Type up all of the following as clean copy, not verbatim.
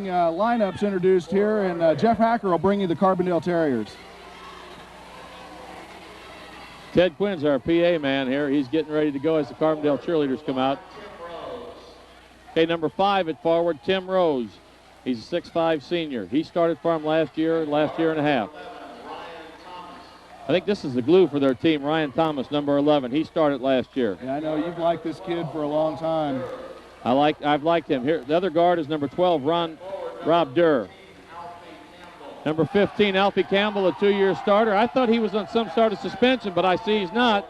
lineups introduced here, and Jeff Hacker will bring you the Carbondale Terriers. Ted Quinn's our PA man here. He's getting ready to go as the Carbondale cheerleaders come out. Okay, number 5 at forward, Tim Rose. He's a 6'5" senior. He started for him last year and a half. I think this is the glue for their team. Ryan Thomas, number 11. He started last year. Yeah, I know you've liked this kid for a long time. I've liked him. Here, the other guard is number 12, Rob Durr. Number 15, Alfie Campbell, a 2-year starter. I thought he was on some sort of suspension, but I see he's not.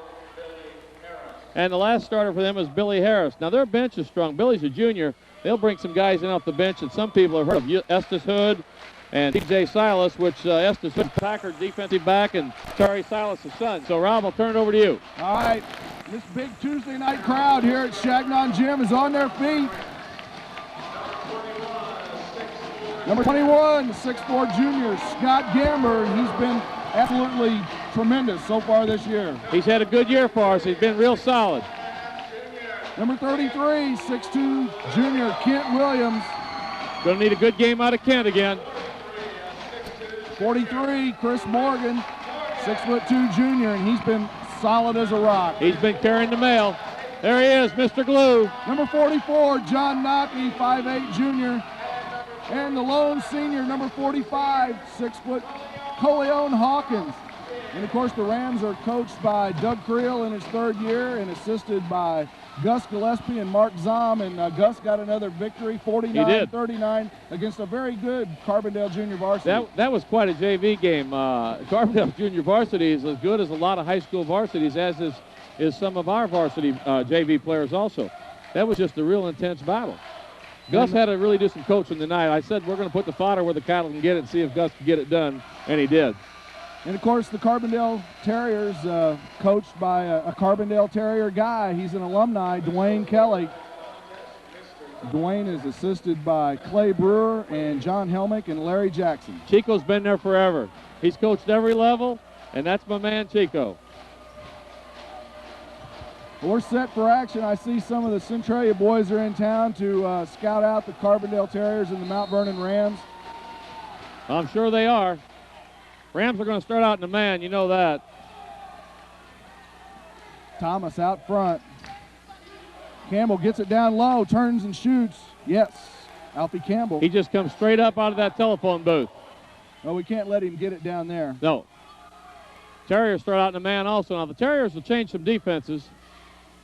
And the last starter for them is Billy Harris. Now, their bench is strong. Billy's a junior. They'll bring some guys in off the bench, and some people have heard of Estes Hood and T.J. Silas, which Estes Hood, Packard defensive back, and Terry Silas' son. So, Rob, I'll turn it over to you. All right. This big Tuesday night crowd here at Shagnon Gym is on their feet. Number 21, 6'4" junior, Scott Gamber. He's been absolutely tremendous so far this year. He's had a good year for us. He's been real solid. Number 33, 6'2" junior, Kent Williams. Going to need a good game out of Kent again. 43, Chris Morgan, 6'2" junior, and he's been solid as a rock. He's been carrying the mail. There he is, Mr. Glue. Number 44, John Nockey, 5'8" junior. And the lone senior, number 45, 6' Coleon Hawkins. And of course, the Rams are coached by Doug Creel in his 3rd year and assisted by Gus Gillespie and Mark Zom. And Gus got another victory, 49-39, against a very good Carbondale Junior Varsity. That was quite a JV game. Carbondale Junior Varsity is as good as a lot of high school varsities, as is some of our varsity JV players also. That was just a real intense battle. Gus had to really do some coaching tonight. I said we're going to put the fodder where the cattle can get it and see if Gus can get it done, and he did. And, of course, the Carbondale Terriers, coached by a Carbondale Terrier guy. He's an alumni, Dwayne Kelly. Dwayne is assisted by Clay Brewer and John Helmick and Larry Jackson. Chico's been there forever. He's coached every level, and that's my man Chico. We're set for action. I see some of the Centralia boys are in town to scout out the Carbondale Terriers and the Mount Vernon Rams. I'm sure they are. Rams are going to start out in the man, you know that. Thomas out front. Campbell gets it down low, turns and shoots. Yes, Alfie Campbell. He just comes straight up out of that telephone booth. Well, we can't let him get it down there. No. Terriers start out in the man also. Now, the Terriers will change some defenses.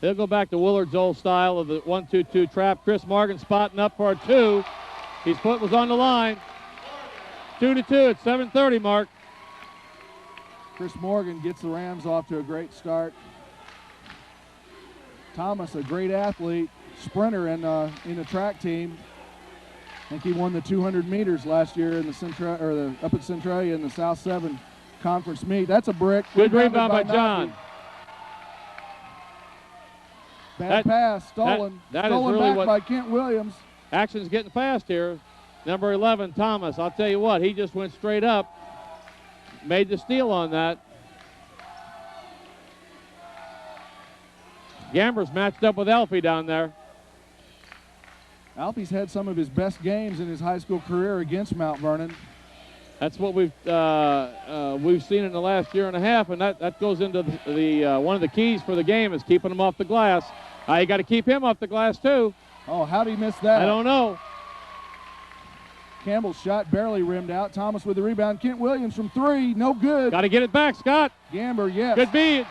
They'll go back to Willard's old style of the 1-2-2 trap. Chris Morgan spotting up for a 2. His foot was on the line. 2-2 at 7:30 mark. Chris Morgan gets the Rams off to a great start. Thomas, a great athlete, sprinter in the track team. I think he won the 200 meters last year in the up at Centralia in the South 7 conference meet. That's a brick. Good rebound by John. Bad pass, stolen. That stolen is really back by Kent Williams. Action's getting fast here. Number 11, Thomas. I'll tell you what, he just went straight up. Made the steal on that. Gamber's matched up with Alfie down there. Alfie's had some of his best games in his high school career against Mount Vernon. That's what we've seen in the last year and a half, and that goes into the one of the keys for the game is keeping him off the glass. You got to keep him off the glass too. Oh, how'd he miss that? I don't know. Campbell's shot barely rimmed out. Thomas with the rebound. Kent Williams from 3, no good. Got to get it back, Scott. Gamber, yes. Good beat.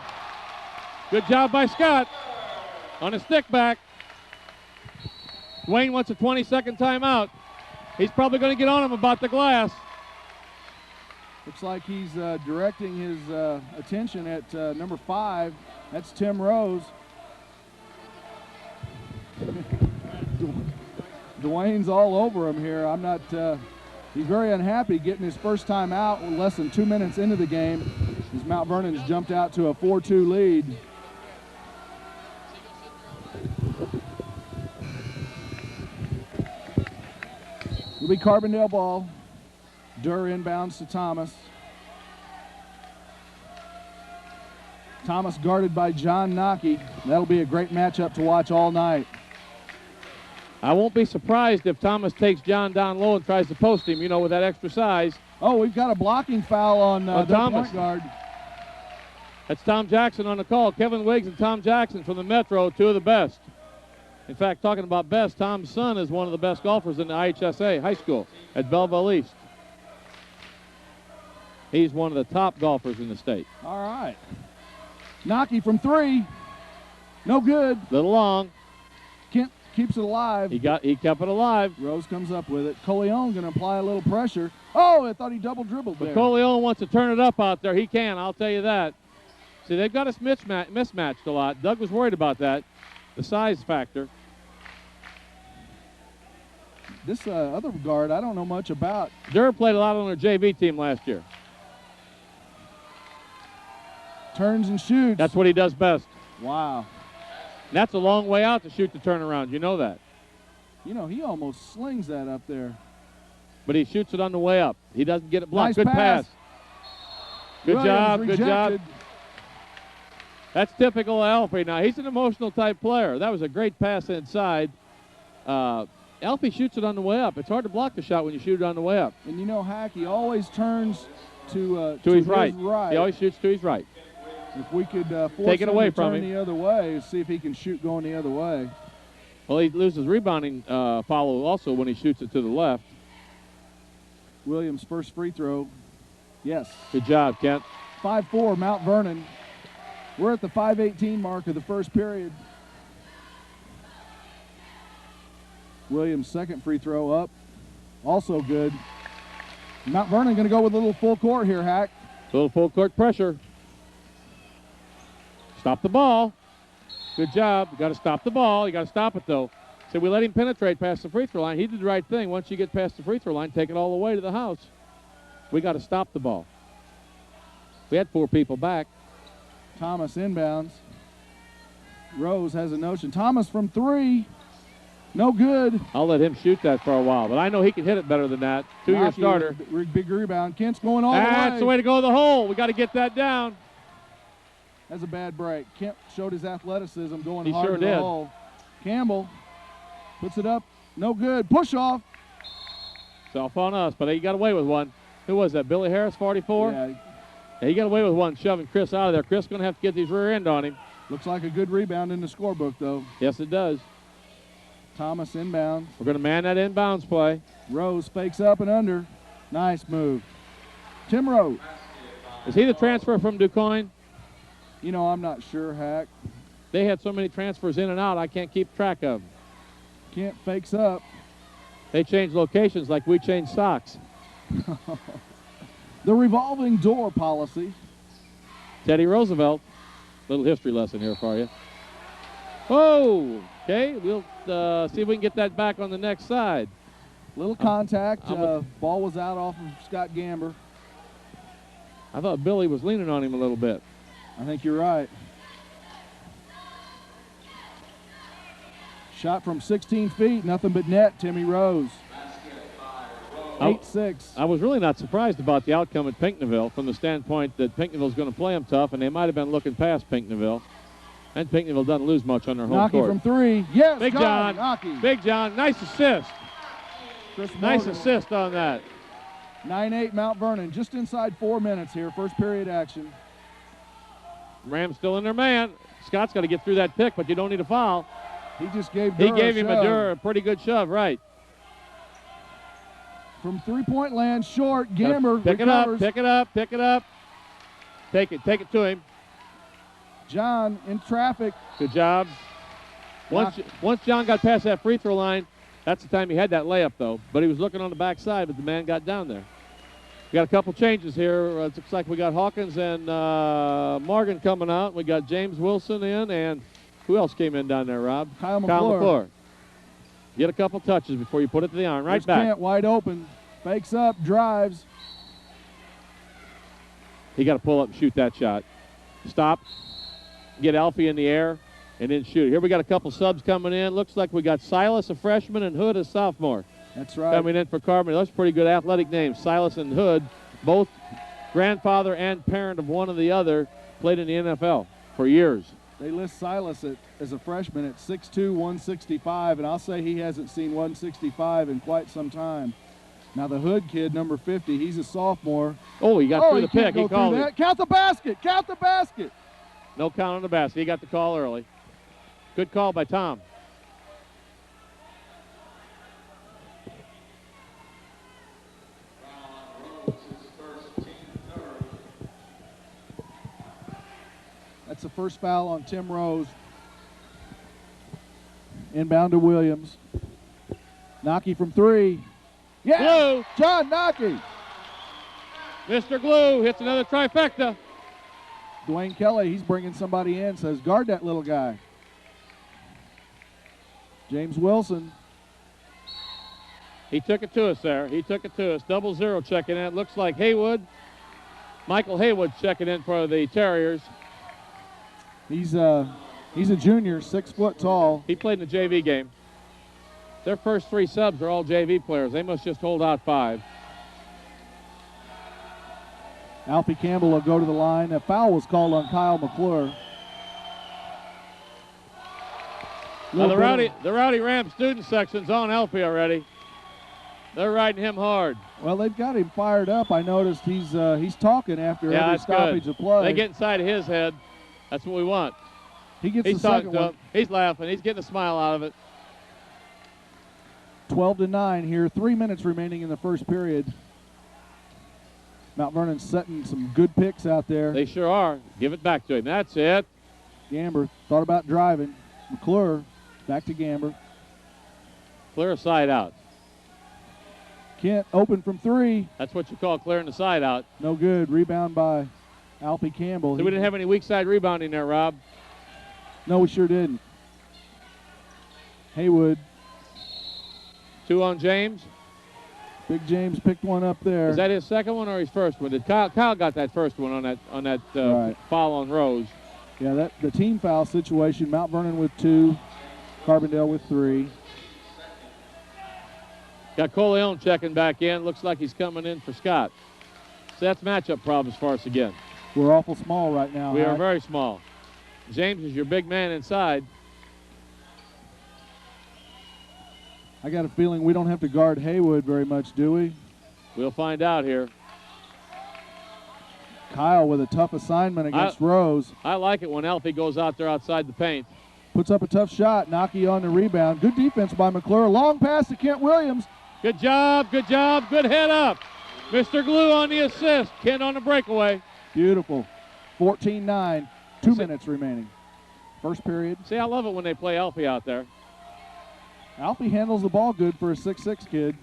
Good job by Scott on a stick back. Wayne wants a 20-second timeout. He's probably going to get on him about the glass. Looks like he's directing his attention at number 5. That's Tim Rose. Dwayne's all over him here. He's very unhappy getting his first time out with less than 2 minutes into the game as Mount Vernon's jumped out to a 4-2 lead. It'll be Carbondale ball. Durr inbounds to Thomas. Thomas guarded by John Nockey. That'll be a great matchup to watch all night. I won't be surprised if Thomas takes John down low and tries to post him, with that extra size. Oh, we've got a blocking foul on their Thomas. point guard. That's Tom Jackson on the call. Kevin Wiggs and Tom Jackson from the Metro, two of the best. In fact, talking about best, Tom's son is one of the best golfers in the IHSA high school at Belleville East. He's one of the top golfers in the state. All right. Nocky from 3. No good. Little long. Kent keeps it alive. He kept it alive. Rose comes up with it. Coleon going to apply a little pressure. Oh, I thought he double dribbled there. But Coleon wants to turn it up out there. He can, I'll tell you that. See, they've got us mismatched a lot. Doug was worried about that, the size factor. This other guard, I don't know much about. Durr played a lot on their JV team last year. Turns and shoots. That's what he does best. Wow. And that's a long way out to shoot the turnaround. You know that. He almost slings that up there. But he shoots it on the way up. He doesn't get it blocked. Nice Good pass. Good Williams job. rejected. Good job. That's typical of Alfie. Now, he's an emotional type player. That was a great pass inside. Alfie shoots it on the way up. It's hard to block the shot when you shoot it on the way up. And Hack, he always turns to his right. He always shoots to his right. If we could force Take it away him to from turn him. the other way, see if he can shoot going the other way. Well, he loses rebounding follow also when he shoots it to the left. Williams' first free throw. Yes. Good job, Kent. 5-4, Mount Vernon. We're at the 5:18 mark of the first period. Williams' second free throw up. Also good. Mount Vernon going to go with a little full court here, Hack. A little full court pressure. Stop the ball. Good job. You got to stop the ball. You got to stop it, though. So we let him penetrate past the free throw line. He did the right thing. Once you get past the free throw line, take it all the way to the house. We got to stop the ball. We had 4 people back. Thomas inbounds. Rose has a notion. Thomas from 3. No good. I'll let him shoot that for a while, but I know he can hit it better than that. 2-year starter. Big rebound. Kent's going all the way. That's the way to go to the hole. We got to get that down. That's a bad break. Kent showed his athleticism going He hard sure to the did. hole. Campbell puts it up. No good. Push off. It's off on us, but he got away with one. Who was that? Billy Harris, 44? Yeah. Yeah, he got away with one, shoving Chris out of there. Chris going to have to get his rear end on him. Looks like a good rebound in the scorebook, though. Yes, it does. Thomas inbounds. We're going to man that inbounds play. Rose fakes up and under. Nice move. Tim Rose. Is he the transfer from DuQuoin? I'm not sure, Hack. They had so many transfers in and out, I can't keep track of them. Kent fakes up. They change locations like we change socks. The revolving door policy. Teddy Roosevelt. Little history lesson here for you. Oh, okay. We'll see if we can get that back on the next side. Little contact. Ball was out off of Scott Gamber. I thought Billy was leaning on him a little bit. I think you're right. Shot from 16 feet. Nothing but net. Timmy Rose. 8-6. I was really not surprised about the outcome at Pinckneyville from the standpoint that Pinckneyville's going to play them tough, and they might have been looking past Pinckneyville. And Pinckneyville doesn't lose much on their home court. Nocky from 3. Yes, Big John. Nocky. Big John. Nice assist. Chris Nice Morgan. assist on that. 9-8 Mount Vernon. Just inside 4 minutes here. First period action. Rams still in their man. Scott's got to get through that pick, but you don't need a foul. He just gave He Durr gave a him shove. a pretty good shove, right. From three-point land, short. Gamber Pick recovers. it up. Take it to him. John in traffic. Good job. Once John got past that free throw line, that's the time he had that layup, though. But he was looking on the backside, but the man got down there. We got a couple changes here. It looks like we got Hawkins and Morgan coming out. We got James Wilson in, and who else came in down there, Rob? Kyle McClure. Get a couple touches before you put it to the iron. Right There's back. Kent wide open. Fakes up, drives. He got to pull up and shoot that shot. Stop. Get Alfie in the air, and then shoot. Here we got a couple subs coming in. Looks like we got Silas, a freshman, and Hood, a sophomore. That's right. Coming in for Carbondale. That's pretty good athletic names. Silas and Hood, both grandfather and parent of one or the other, played in the NFL for years. They list Silas as a freshman at 6'2", 165, and I'll say he hasn't seen 165 in quite some time. Now the Hood kid, number 50, he's a sophomore. Oh, he got through the pick. He called it. Count the basket. Count the basket. No count on the basket. He got the call early. Good call by Tom. That's the first foul on Tim Rose. Inbound to Williams. Nockey from three. Yeah, Glue. John Nockey. Mr. Glue hits another trifecta. Dwayne Kelly, he's bringing somebody in, says, guard that little guy. James Wilson. He took it to us there. He took it to us. 0-0 checking in. It looks like Haywood. Michael Haywood checking in for the Terriers. He's a junior, 6 foot tall. He played in the JV game. Their first 3 subs are all JV players. They must just hold out 5. Alfie Campbell will go to the line. A foul was called on Kyle McClure. Now the Rowdy Ram student section's on Alfie already. They're riding him hard. Well, they've got him fired up. I noticed he's talking after every stoppage of play. They get inside of his head. That's what we want. He's the second one. He's laughing. He's getting a smile out of it. 12-9 here. 3 minutes remaining in the first period. Mount Vernon's setting some good picks out there. They sure are. Give it back to him. That's it. Gamber thought about driving. McClure back to Gamber. Clear side out. Kent open from 3. That's what you call clearing the side out. No good. Rebound by Alfie Campbell. So we didn't have any weak side rebounding there, Rob. No, we sure didn't. Haywood. 2 on James. Big James picked one up there. Is that his second one or his first one? Did Kyle got that first one on that right. foul on Rose? Yeah, the team foul situation. Mount Vernon with 2, Carbondale with 3. Got Coleon checking back in. Looks like he's coming in for Scott. So that's matchup problems for us again. We're awful small right now. We are very small. James is your big man inside. I got a feeling we don't have to guard Haywood very much, do we? We'll find out here. Kyle with a tough assignment against Rose. I like it when Alfie goes out there outside the paint. Puts up a tough shot. Nockey on the rebound. Good defense by McClure. Long pass to Kent Williams. Good job, good job, good head up. Mr. Glue on the assist. Kent on the breakaway. Beautiful. 14-9. 2 minutes remaining. First period. See, I love it when they play Alfie out there. Alfie handles the ball good for a 6'6" kid.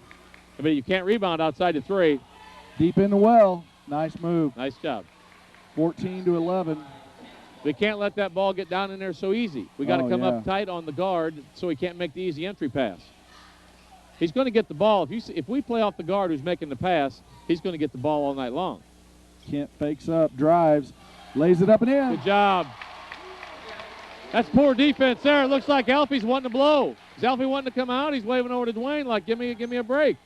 I mean, you can't rebound outside the 3. Deep in the well. Nice move. Nice job. 14-11. We can't let that ball get down in there so easy. We got to come up tight on the guard so he can't make the easy entry pass. He's going to get the ball. If we play off the guard who's making the pass, he's going to get the ball all night long. Kent fakes up, drives, lays it up and in. Good job. That's poor defense there. It looks like Alfie's wanting to blow. Is Alfie wanting to come out? He's waving over to Dwayne like, give me a break.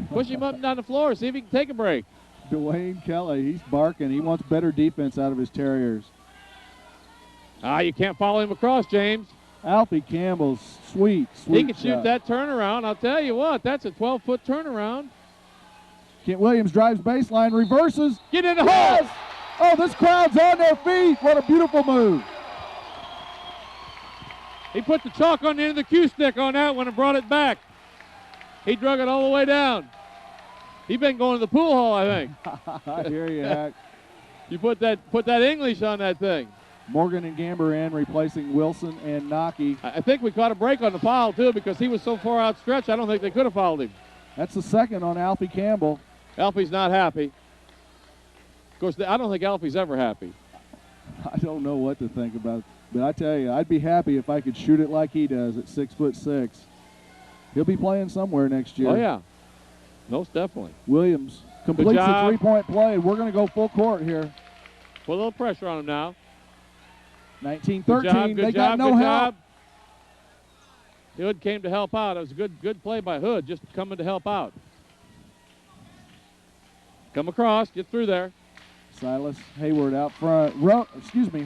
Push him up and down the floor. See if he can take a break. Dwayne Kelly, he's barking. He wants better defense out of his Terriers. You can't follow him across, James. Alfie Campbell's sweet He can shot. shoot that turnaround. I'll tell you what, that's a 12-foot turnaround. Kent Williams drives baseline, reverses. Get in the hole. Oh, this crowd's on their feet. What a beautiful move. He put the chalk on the end of the cue stick on that one and brought it back. He drug it all the way down. He's been going to the pool hall, I think. I hear you, Hack. You put that English on that thing. Morgan and Gamber in, replacing Wilson and Nockey. I think we caught a break on the foul, too, because he was so far outstretched, I don't think they could have fouled him. That's the second on Alfie Campbell. Alfie's not happy. Of course, I don't think Alfie's ever happy. I don't know what to think about, but I tell you, I'd be happy if I could shoot it like he does at 6'6". He'll be playing somewhere next year. Oh, yeah. Most definitely. Williams completes the three-point play. We're going to go full court here. Put a little pressure on him now. 19-13. They got no help. Hood came to help out. It was a good play by Hood, just coming to help out. Come across, get through there. Silas Hayward out front.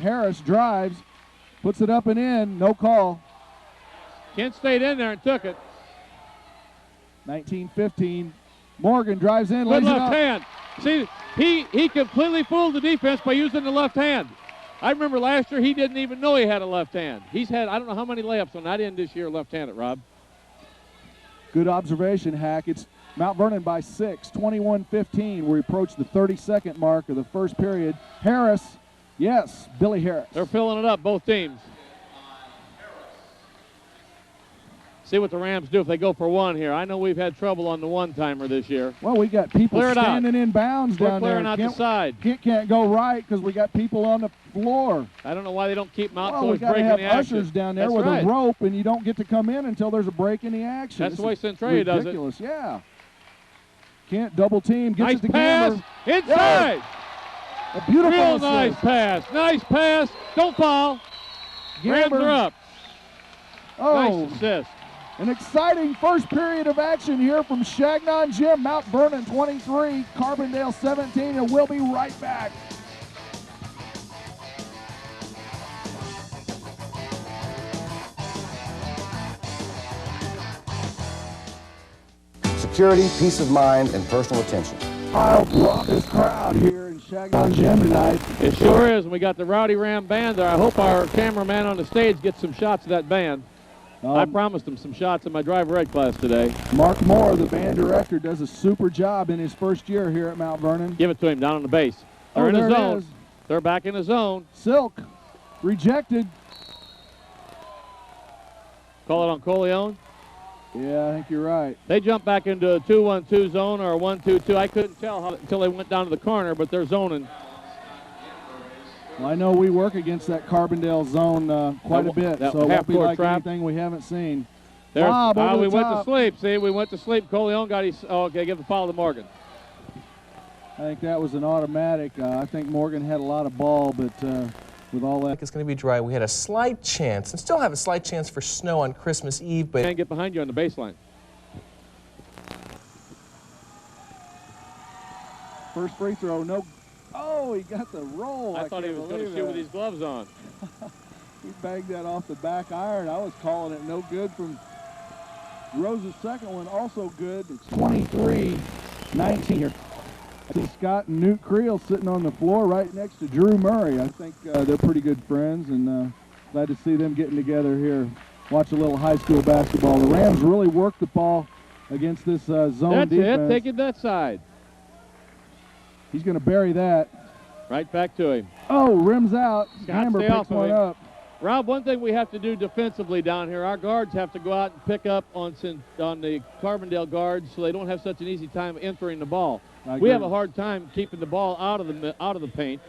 Harris drives, Puts it up and in. No call. Kent stayed in there and took it. 19-15. Morgan drives in, Good lays it left up. hand. See, he completely fooled the defense by using the left hand. I remember last year he didn't even know he had a left hand. He's had, I don't know how many layups on that end this year left-handed, Rob. Good observation, Hack. It's Mount Vernon by 6, 21-15. We approach the 30-second mark of the first period. Harris, yes, Billy Harris. They're filling it up, both teams. See what the Rams do if they go for one here. I know we've had trouble on the one-timer this year. Well, we got people standing in bounds We're down there. clearing out the side. Kent can't go right because we got people on the floor. I don't know why they don't keep Mount Well, we got to breaking have the action. ushers down there That's with right. a rope, and you don't get to come in until there's a break in the action. That's the way Centralia does it. Ridiculous, yeah. Kent double team, gets Nice it to pass, Gamber. inside. A beautiful Real assist. nice pass. Nice pass. Don't foul. Rams Gamber. are up. Oh, Nice assist. an exciting first period of action here from Chagnon Gym. Mount Vernon 23, Carbondale 17, and we'll be right back. Security, peace of mind, and personal attention. Wild raucous crowd here in Chagnon Gym tonight. It sure is. And we got the Rowdy Ram band there. I hope our cameraman on the stage gets some shots of that band. I promised him some shots in my driver ed class today. Mark Moore, the band director, does a super job in his first year here at Mount Vernon. Give it to him down on the base. They're in there the it zone. is. They're back in the zone. Silk, rejected. Call it on Coleon. Yeah, I think you're right. They jump back into a 2-1-2 zone or a 1-2-2. I couldn't tell how, until they went down to the corner, but they're zoning. Well, I know we work against that Carbondale zone quite a bit, so it won't be like anything we haven't seen. There's, Bob over we the went to top. sleep. See, we went to sleep. Coleon got his. Oh, okay, give the foul to Morgan. I think that was an automatic. I think Morgan had a lot of ball, but with all that. It's going to be dry. We had a slight chance, and still have a slight chance for snow on Christmas Eve, but Can't get behind you on the baseline. First free throw, no. Oh, he got the roll. I thought he can't was going to believe shoot with that. his gloves on. He banged that off the back iron. I was calling it no good from Rose's second one, also good. It's 23-19 here. I see Scott and Newt Creel sitting on the floor right next to Drew Murray. I think they're pretty good friends, and glad to see them getting together here. Watch a little high school basketball. The Rams really worked the ball against this zone That's defense. it. Take it that side. He's going to bury that. Right back to him. Oh, rims out. Scott, Hammer stay picks off of one him. up. Rob, one thing we have to do defensively down here, our guards have to go out and pick up on the Carbondale guards so they don't have such an easy time entering the ball. We have a hard time keeping the ball out of the paint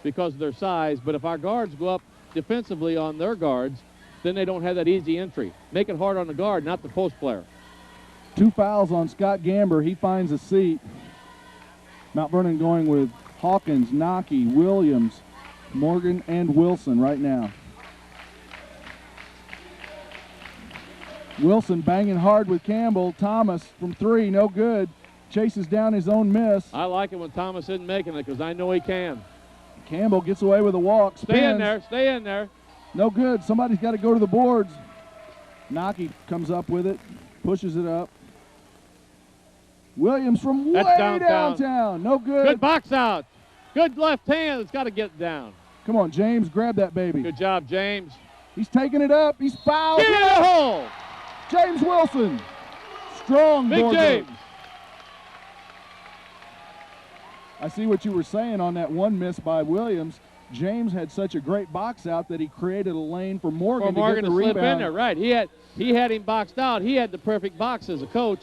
because of their size, but if our guards go up defensively on their guards, then they don't have that easy entry. Make it hard on the guard, not the post player. 2 fouls on Scott Gamber. He finds a seat. Mount Vernon going with Hawkins, Nocky, Williams, Morgan, and Wilson right now. Wilson banging hard with Campbell. Thomas from 3, no good. Chases down his own miss. I like it when Thomas isn't making it because I know he can. Campbell gets away with a walk. Spins. Stay in there. Stay in there. No good. Somebody's got to go to the boards. Nocky comes up with it, pushes it up. Williams from That's way downtown. downtown. No good. Good box out. Good left hand. It's got to get down. Come on, James, grab that baby. Good job, James. He's taking it up. He's fouled. Get in the hole. James Wilson. Strong Big board James. work. I see what you were saying on that one miss by Williams. James had such a great box out that he created a lane for Morgan, For Morgan to to get the slip in rebound. there. Right. He had him boxed out. He had the perfect box as a coach.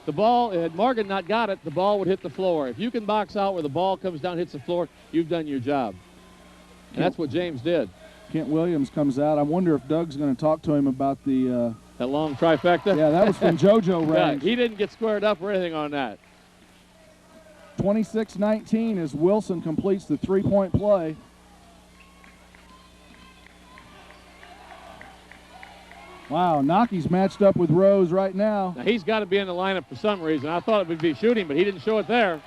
The ball, had Morgan not got it, the ball would hit the floor. If you can box out where the ball comes down, hits the floor, you've done your job. And that's what James did. Kent Williams comes out. I wonder if Doug's going to talk to him about the... That long trifecta? Yeah, that was from JoJo Yeah, range. he didn't get squared up or anything on that. 26-19 as Wilson completes the three-point play. Wow, Nocky's matched up with Rose right now. Now, he's got to be in the lineup for some reason. I thought it would be shooting, but he didn't show it there.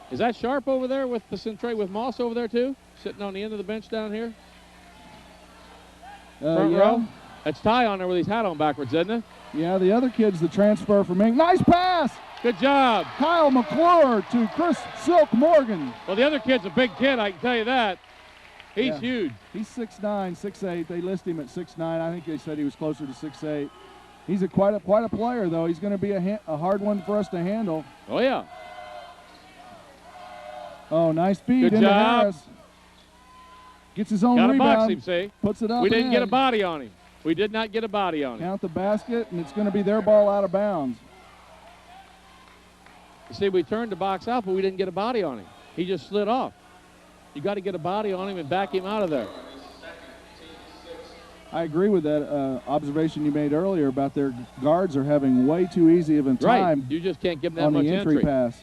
Is that Sharp over there with the Centray, with Moss over there too? Sitting on the end of the bench down here? Front yeah. row? That's Ty on there with his hat on backwards, isn't it? Yeah, the other kid's the transfer from Ing. Nice pass! Good job. Kyle McClure to Chris Silk Morgan. Well, the other kid's a big kid, I can tell you that. He's Yeah. huge. He's 6'9", 6'8". They list him at 6'9". I think they said he was closer to 6'8". He's quite a player, though. He's going to be a hard one for us to handle. Oh, yeah. Oh, nice feed Good into job. Harris. Gets his own Got to rebound. box him, see? Puts it up. We didn't and get a in. body on him. We did not get a body on him. Count the basket, and it's going to be their ball out of bounds. You see, we turned the box out, but we didn't get a body on him. He just slid off. You got to get a body on him and back him out of there. I agree with that observation you made earlier about their guards are having way too easy of a time Right. You just can't give them that on much the entry pass.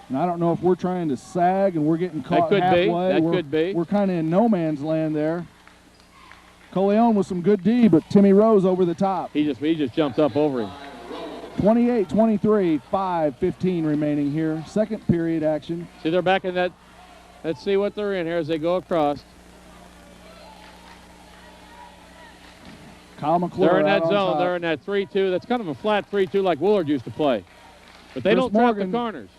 And I don't know if we're trying to sag and we're getting caught could be. halfway. That could be. We're kind of in no man's land there. Coleon with some good D, but Timmy Rose over the top. He just jumped up over him. 28-23, 5:15 remaining here. Second period action. See, they're back in that. Let's see what they're in here as they go across. Kyle McClure They're in out that on zone. top. They're in that 3-2. That's kind of a flat 3-2 like Willard used to play. But they Chris don't trap Morgan. the corners.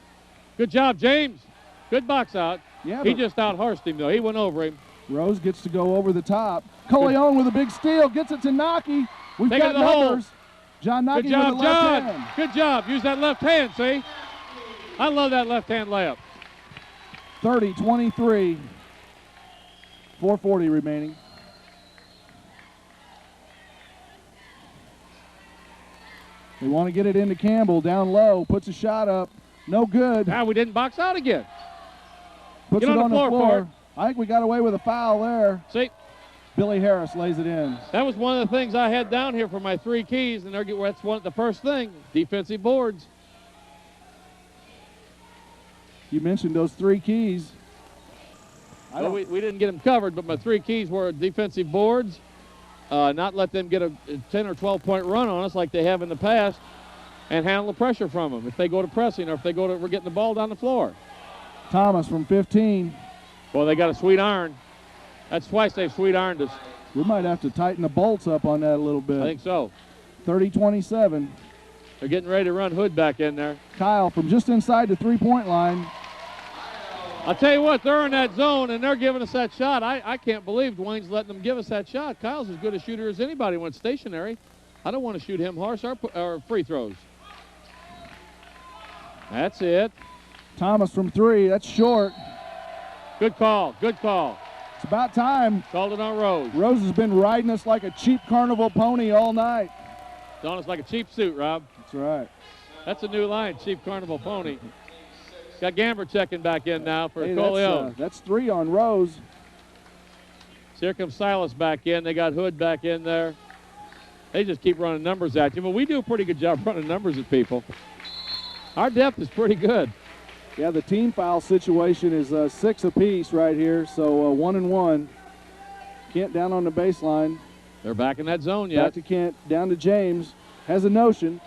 Good job, James. Good box out. Yeah, He but just out-horsed him, though. He went over him. Rose gets to go over the top. Coleon with a big steal. Gets it to Naki. We've Take it got to the hole. numbers. John Naki Good job, with the left John. hand. Good job. Use that left hand, see? I love that left-hand layup. 30-23. 4:40 remaining. They want to get it into Campbell down low. Puts a shot up. No good. Now we didn't box out again. Puts Get it on the floor, Ford. I think we got away with a foul there. See, Billy Harris lays it in. that was one of the things I had down here for my 3 keys, and that's the first thing, defensive boards. You mentioned those 3 keys. Well, we didn't get them covered, but my 3 keys were defensive boards, not let them get a 10 or 12-point run on us like they have in the past, and handle the pressure from them if they go to pressing or if we're getting the ball down the floor. Thomas from 15. Boy, they got a sweet iron. That's twice they've sweet ironed us. We might have to tighten the bolts up on that a little bit. I think so. 30-27. They're getting ready to run Hood back in there. Kyle from just inside the 3-point line. I'll tell you what, they're in that zone, and they're giving us that shot. I can't believe Dwayne's letting them give us that shot. Kyle's as good a shooter as anybody when it's stationary. I don't want to shoot him harsh or free throws. That's it. Thomas from 3. That's short. Good call. Good call. It's about time. Called it on Rose. Rose has been riding us like a cheap carnival pony all night. It's on us like a cheap suit, Rob. That's right. That's a new line, cheap carnival pony. Got Gamber checking back in now for Hey, Coleon. that's 3 on Rose. So here comes Silas back in. They got Hood back in there. They just keep running numbers at you. But we do a pretty good job running numbers at people. Our depth is pretty good. Yeah, the team foul situation is 6 apiece right here, so 1 and 1. Kent down on the baseline. They're back in that zone yet. Back to Kent, down to James. Has a notion.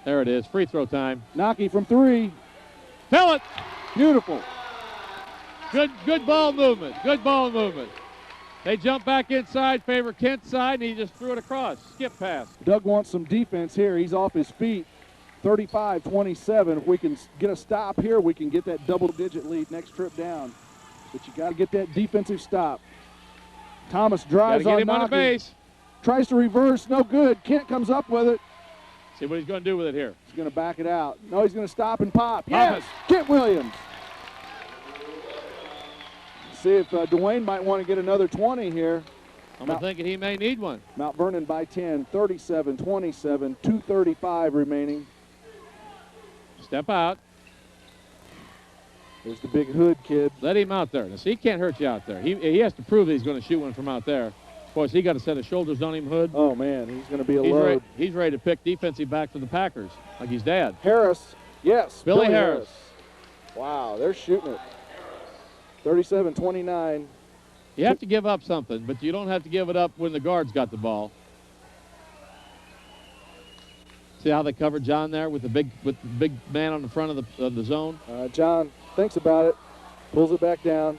There it is. Free throw time. Naki from 3. Fill it. Beautiful. Good ball movement. Good ball movement. They jump back inside, favor Kent's side, and he just threw it across. Skip pass. Doug wants some defense here. He's off his feet. 35-27. If we can get a stop here, we can get that double-digit lead next trip down. But you got to get that defensive stop. Thomas drives Gotta on get him on the Naki. base. Tries to reverse. No good. Kent comes up with it. See what he's going to do with it here. He's going to back it out. No, he's going to stop and pop. Pop Yes! it. Kent Williams. See if Dwayne might want to get another 20 here. I'm thinking he may need one. Mount Vernon by 10, 37-27, 2:35 remaining. Step out. There's the big Hood kid. Let him out there. Now, see, he can't hurt you out there. He has to prove that he's going to shoot one from out there. Of course, he got a set of shoulders on him, Hood. Oh, man, he's going to be a load. He's ready to pick defensive back for the Packers, like his dad. Harris, yes. Billy Harris. Wow, they're shooting it. 37-29. You have to give up something, but you don't have to give it up when the guard's got the ball. See how they covered John there with the big man on the front of the zone? John thinks about it, pulls it back down.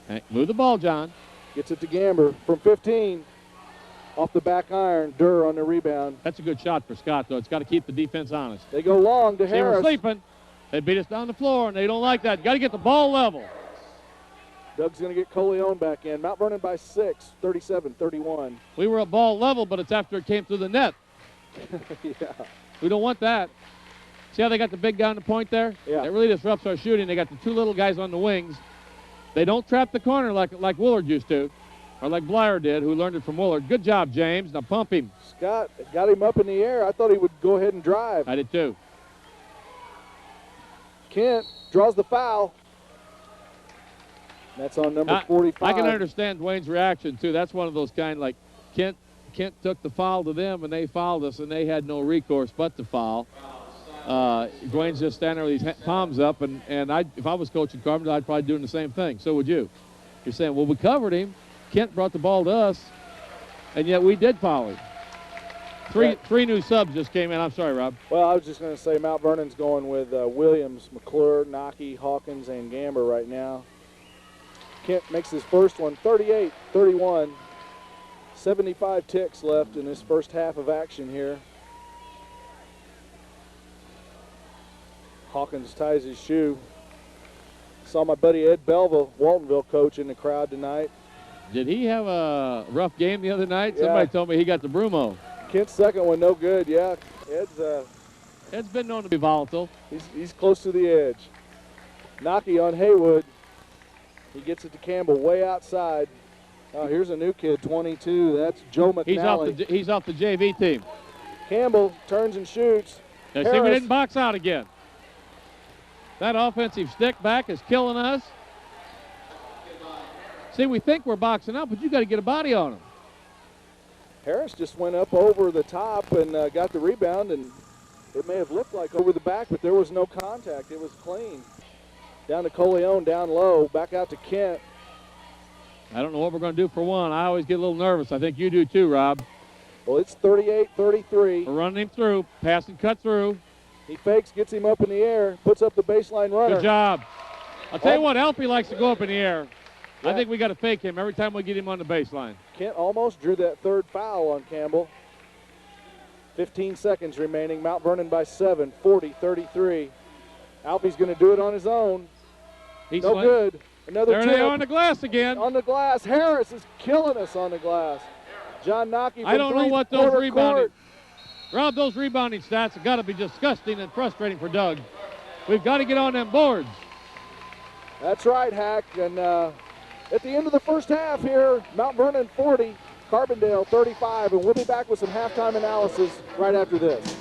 Hey, move the ball, John. Gets it to Gamber from 15. Off the back iron, Durr on the rebound. That's a good shot for Scott, though. It's got to keep the defense honest. They go long to See, Harris. we're sleeping. They beat us down the floor, and they don't like that. Got to get the ball level. Doug's going to get Coleon back in. Mount Vernon by 6, 37-31. We were at ball level, but it's after it came through the net. Yeah. We don't want that. See how they got the big guy on the point there? Yeah. That really disrupts our shooting. They got the two little guys on the wings. They don't trap the corner like Willard used to, or like Blyer did, who learned it from Willard. Good job, James. Now pump him. Scott got him up in the air. I thought he would go ahead and drive. I did too. Kent draws the foul. That's on number 45. I can understand Dwayne's reaction too. That's one of those kind like Kent took the foul to them and they fouled us and they had no recourse but to foul. Dwayne's just standing there with his palms up, and if I was coaching Carbondale, I'd probably doing the same thing. So would you. You're saying, well, we covered him. Kent brought the ball to us, and yet we did foul him. Three new subs just came in. I'm sorry, Rob. Well, I was just going to say Mount Vernon's going with Williams, McClure, Nockey, Hawkins, and Gamber right now. Kent makes his first one, 38-31. 75 ticks left in this first half of action here. Hawkins ties his shoe. Saw my buddy Ed Belva, Waltonville coach, in the crowd tonight. Did he have a rough game the other night? Yeah. Somebody told me he got the Brumo. Kent's second one, no good. Yeah, Ed's been known to be volatile. He's close to the edge. Nockey on Haywood. He gets it to Campbell way outside. Oh, here's a new kid, 22. That's Joe McNally. He's off the JV team. Campbell turns and shoots. Now, see, we didn't box out again. That offensive stick back is killing us. See, we think we're boxing out, but you got to get a body on him. Harris just went up over the top and got the rebound, and it may have looked like over the back, but there was no contact. It was clean. Down to Coleon, down low, back out to Kent. I don't know what we're going to do for one. I always get a little nervous. I think you do too, Rob. Well, it's 38-33. We're running him through, pass and cut through. He fakes, gets him up in the air, puts up the baseline runner. Good job. I'll tell you what, Alfie likes to go up in the air. Yeah. I think we got to fake him every time we get him on the baseline. Kent almost drew that third foul on Campbell. 15 seconds remaining. Mount Vernon by 7, 40-33. Alfie's going to do it on his own. He's no good. Another there chip. they are on the glass again. On the glass. Harris is killing us on the glass. John Nockey from I don't know what those rebounding. court. Rob, those rebounding stats have got to be disgusting and frustrating for Doug. We've got to get on them boards. That's right, Hack. And at the end of the first half here, Mount Vernon 40, Carbondale 35, and we'll be back with some halftime analysis right after this.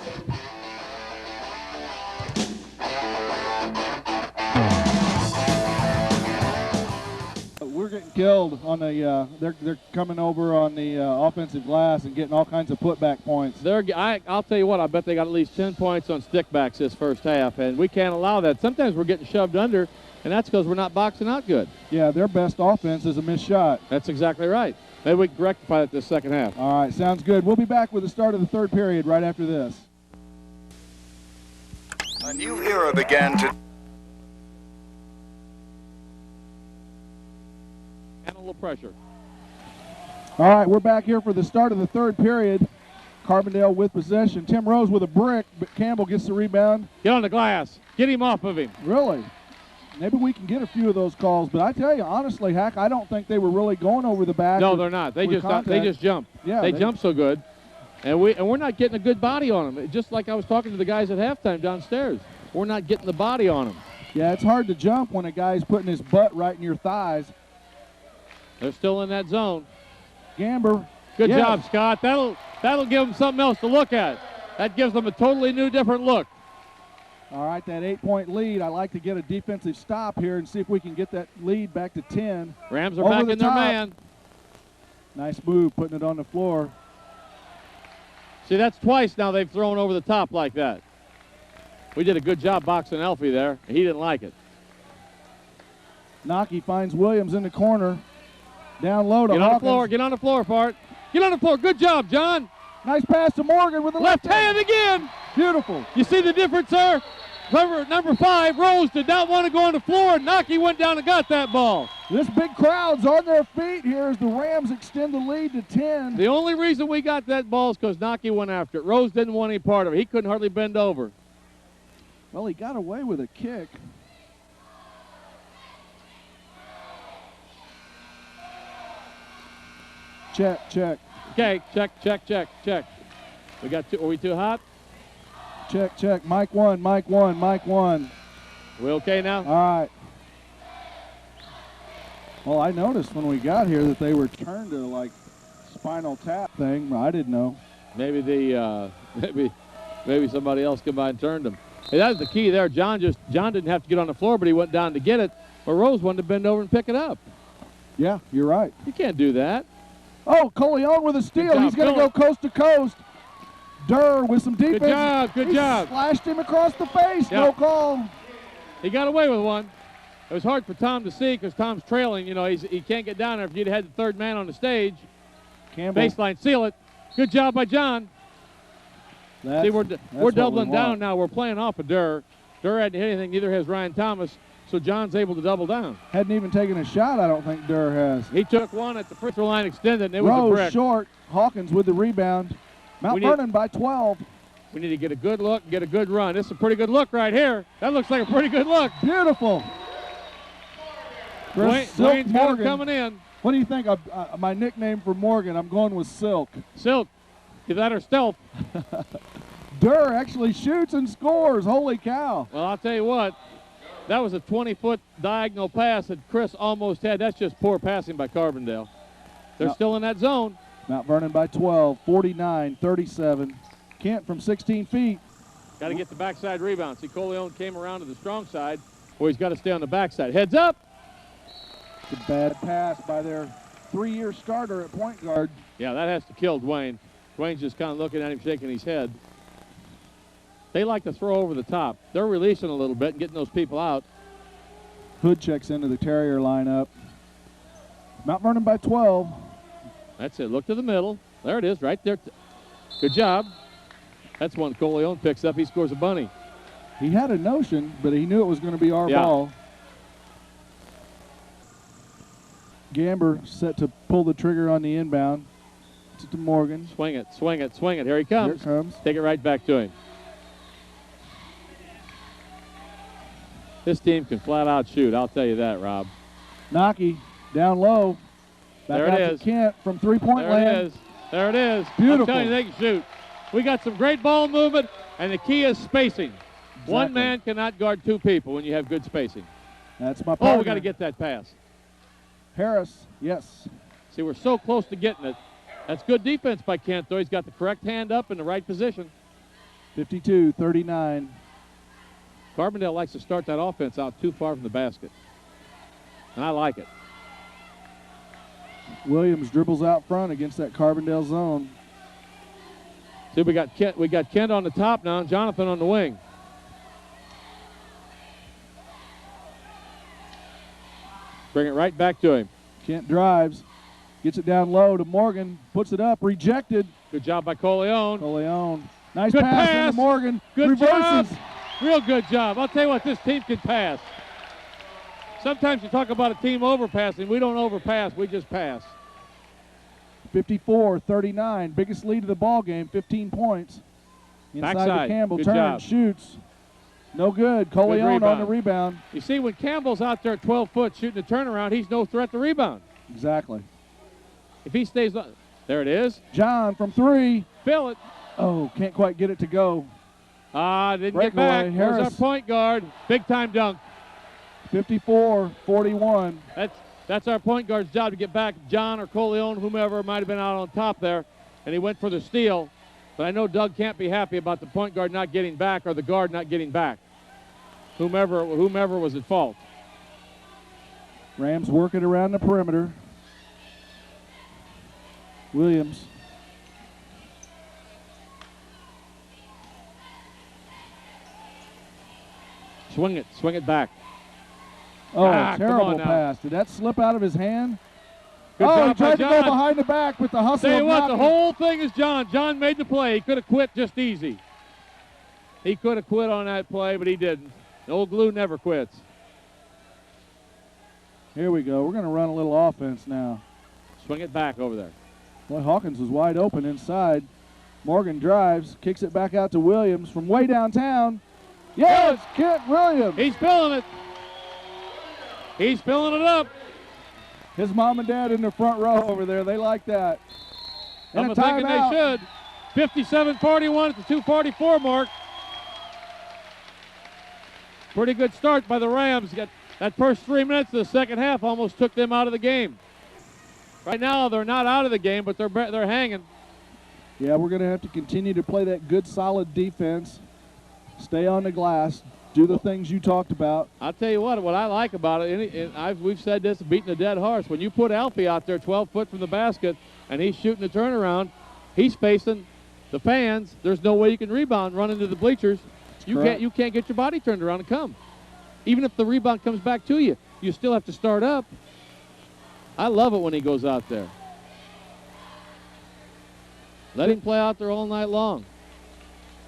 We're getting killed on the. They're coming over on the offensive glass and getting all kinds of putback points. I'll tell you what. I bet they got at least 10 points on stickbacks this first half, and we can't allow that. Sometimes we're getting shoved under, and that's because we're not boxing out good. Yeah, their best offense is a missed shot. That's exactly right. Maybe we can rectify that this second half. All right, sounds good. We'll be back with the start of the third period right after this. A new era began to. And a little pressure. All right, we're back here for the start of the third period. Carbondale with possession. Tim Rose with a brick, but Campbell gets the rebound. Get on the glass. Get him off of him. Really? Maybe we can get a few of those calls, but I tell you, honestly, Hack, I don't think they were really going over the back. No, they're not. They just jump. Yeah, they jump so good, and we're not getting a good body on them. Just like I was talking to the guys at halftime downstairs, we're not getting the body on them. Yeah, it's hard to jump when a guy's putting his butt right in your thighs. They're still in that zone. Gamber. Good yes. job, Scott. That'll give them something else to look at. That gives them a totally new, different look. All right, that 8-point lead. I'd like to get a defensive stop here and see if we can get that lead back to 10. Rams are back in their man. Nice move, putting it on the floor. See, that's twice now they've thrown over the top like that. We did a good job boxing Alfie there. He didn't like it. Nockey finds Williams in the corner. Down low to Get on Hawkins. the floor. Get on the floor, Fart. Get on the floor. Good job, John. Nice pass to Morgan with the Left hand again. Beautiful. You see the difference, sir? Number 5, Rose, did not want to go on the floor. Nocky went down and got that ball. This big crowd's on their feet here as the Rams extend the lead to 10. The only reason we got that ball is because Nocky went after it. Rose didn't want any part of it. He couldn't hardly bend over. Well, he got away with a kick. Check. Okay, check. We got two. Are we too hot? Check. Mic one. We okay now? All right. Well, I noticed when we got here that they were turned to like spinal tap thing. I didn't know. Maybe maybe somebody else come by and turned them. Hey, that was the key there. John didn't have to get on the floor, but he went down to get it. But Rose wanted to bend over and pick it up. Yeah, you're right. You can't do that. Oh, Coleon with a steal. He's going to go coast to coast. Durr with some defense. Good job. Slashed him across the face. Yeah. No call. He got away with one. It was hard for Tom to see because Tom's trailing. You know, he can't get down there. If you'd had the third man on the stage, Campbell. Baseline, seal it. Good job by John. See, we're doubling down now. We're playing off of Durr. Durr hadn't hit anything. Neither has Ryan Thomas. So John's able to double down. Hadn't even taken a shot, I don't think Durr has. He took one at the free throw line extended, and it was a Rose brick. short. Hawkins with the rebound. Mount Vernon by 12. We need to get a good look, get a good run. This is a pretty good look right here. That looks like a pretty good look. Beautiful. Dwayne's got him coming in. What do you think of my nickname for Morgan? I'm going with Silk. Silk. Is that her stealth? Durr actually shoots and scores. Holy cow. Well, I'll tell you what. That was a 20-foot diagonal pass that Chris almost had. That's just poor passing by Carbondale. They're still in that zone. Mount Vernon by 12, 49-37. Kent from 16 feet. Got to get the backside rebound. See, Coleon came around to the strong side. Boy, he's got to stay on the backside. Heads up. It's a bad pass by their 3-year starter at point guard. Yeah, that has to kill Dwayne. Dwayne's just kind of looking at him, shaking his head. They like to throw over the top. They're releasing a little bit and getting those people out. Hood checks into the Terrier lineup. Mount Vernon by 12. That's it. Look to the middle. There it is, right there. Good job. That's one Coleon picks up. He scores a bunny. He had a notion, but he knew it was going to be our ball. Gamber set to pull the trigger on the inbound. To Morgan. Swing it. Here he comes. Here it comes. Take it right back to him. This team can flat out shoot. I'll tell you that, Rob. Nocky down low. Back there out it is. To Kent from three-point land. There it is. Beautiful. I'm telling you, they can shoot. We got some great ball movement, and the key is spacing. Exactly. One man cannot guard two people when you have good spacing. That's my partner. Oh, we got to get that pass. Harris, yes. See, we're so close to getting it. That's good defense by Kent, though. He's got the correct hand up in the right position. 52-39. Carbondale likes to start that offense out too far from the basket, and I like it. Williams dribbles out front against that Carbondale zone. See, we got Kent on the top now, and Jonathan on the wing. Bring it right back to him. Kent drives, gets it down low to Morgan, puts it up, rejected. Good job by Coleon. Nice good pass into Morgan. Good reverses. Job. Real good job. I'll tell you what, this team can pass. Sometimes you talk about a team overpassing. We don't overpass. We just pass. 54-39. Biggest lead of the ball game, 15 points. Inside backside. to Campbell. Good Turns, job. Shoots. No good. Coleon on the rebound. You see, when Campbell's out there at 12 foot shooting a turnaround, he's no threat to rebound. Exactly. If he stays on, there it is. John from 3. Fill it. Oh, can't quite get it to go. Didn't get back. Here's our point guard. Big time dunk. 54-41. That's our point guard's job to get back. John or Coleon, whomever might have been out on top there, and he went for the steal. But I know Doug can't be happy about the point guard not getting back or the guard not getting back. Whomever was at fault. Rams work it around the perimeter. Williams. Swing it back. Oh, terrible pass. Did that slip out of his hand? Good job he tried to John. go behind the back with the hustle. Tell you what, knocking. the whole thing is John. John made the play. He could have quit just easy. He could have quit on that play, but he didn't. The old glue never quits. Here we go. We're going to run a little offense now. Swing it back over there. Boy, Hawkins was wide open inside. Morgan drives, kicks it back out to Williams from way downtown. Yes, Kent Williams. He's filling it. He's filling it up. His mom and dad in the front row over there, they like that. And I'm thinking they should. 57-41 at the 2:44 mark. Pretty good start by the Rams. Got that first 3 minutes of the second half almost took them out of the game. Right now they're not out of the game, but they're hanging. Yeah, we're going to have to continue to play that good, solid defense. Stay on the glass. Do the things you talked about. I'll tell you what I like about it, we've said this, beating a dead horse. When you put Alfie out there 12 foot from the basket and he's shooting the turnaround, he's facing the fans. There's no way you can rebound, run into the bleachers. You can't get your body turned around and come. Even if the rebound comes back to you, you still have to start up. I love it when he goes out there. Let him play out there all night long.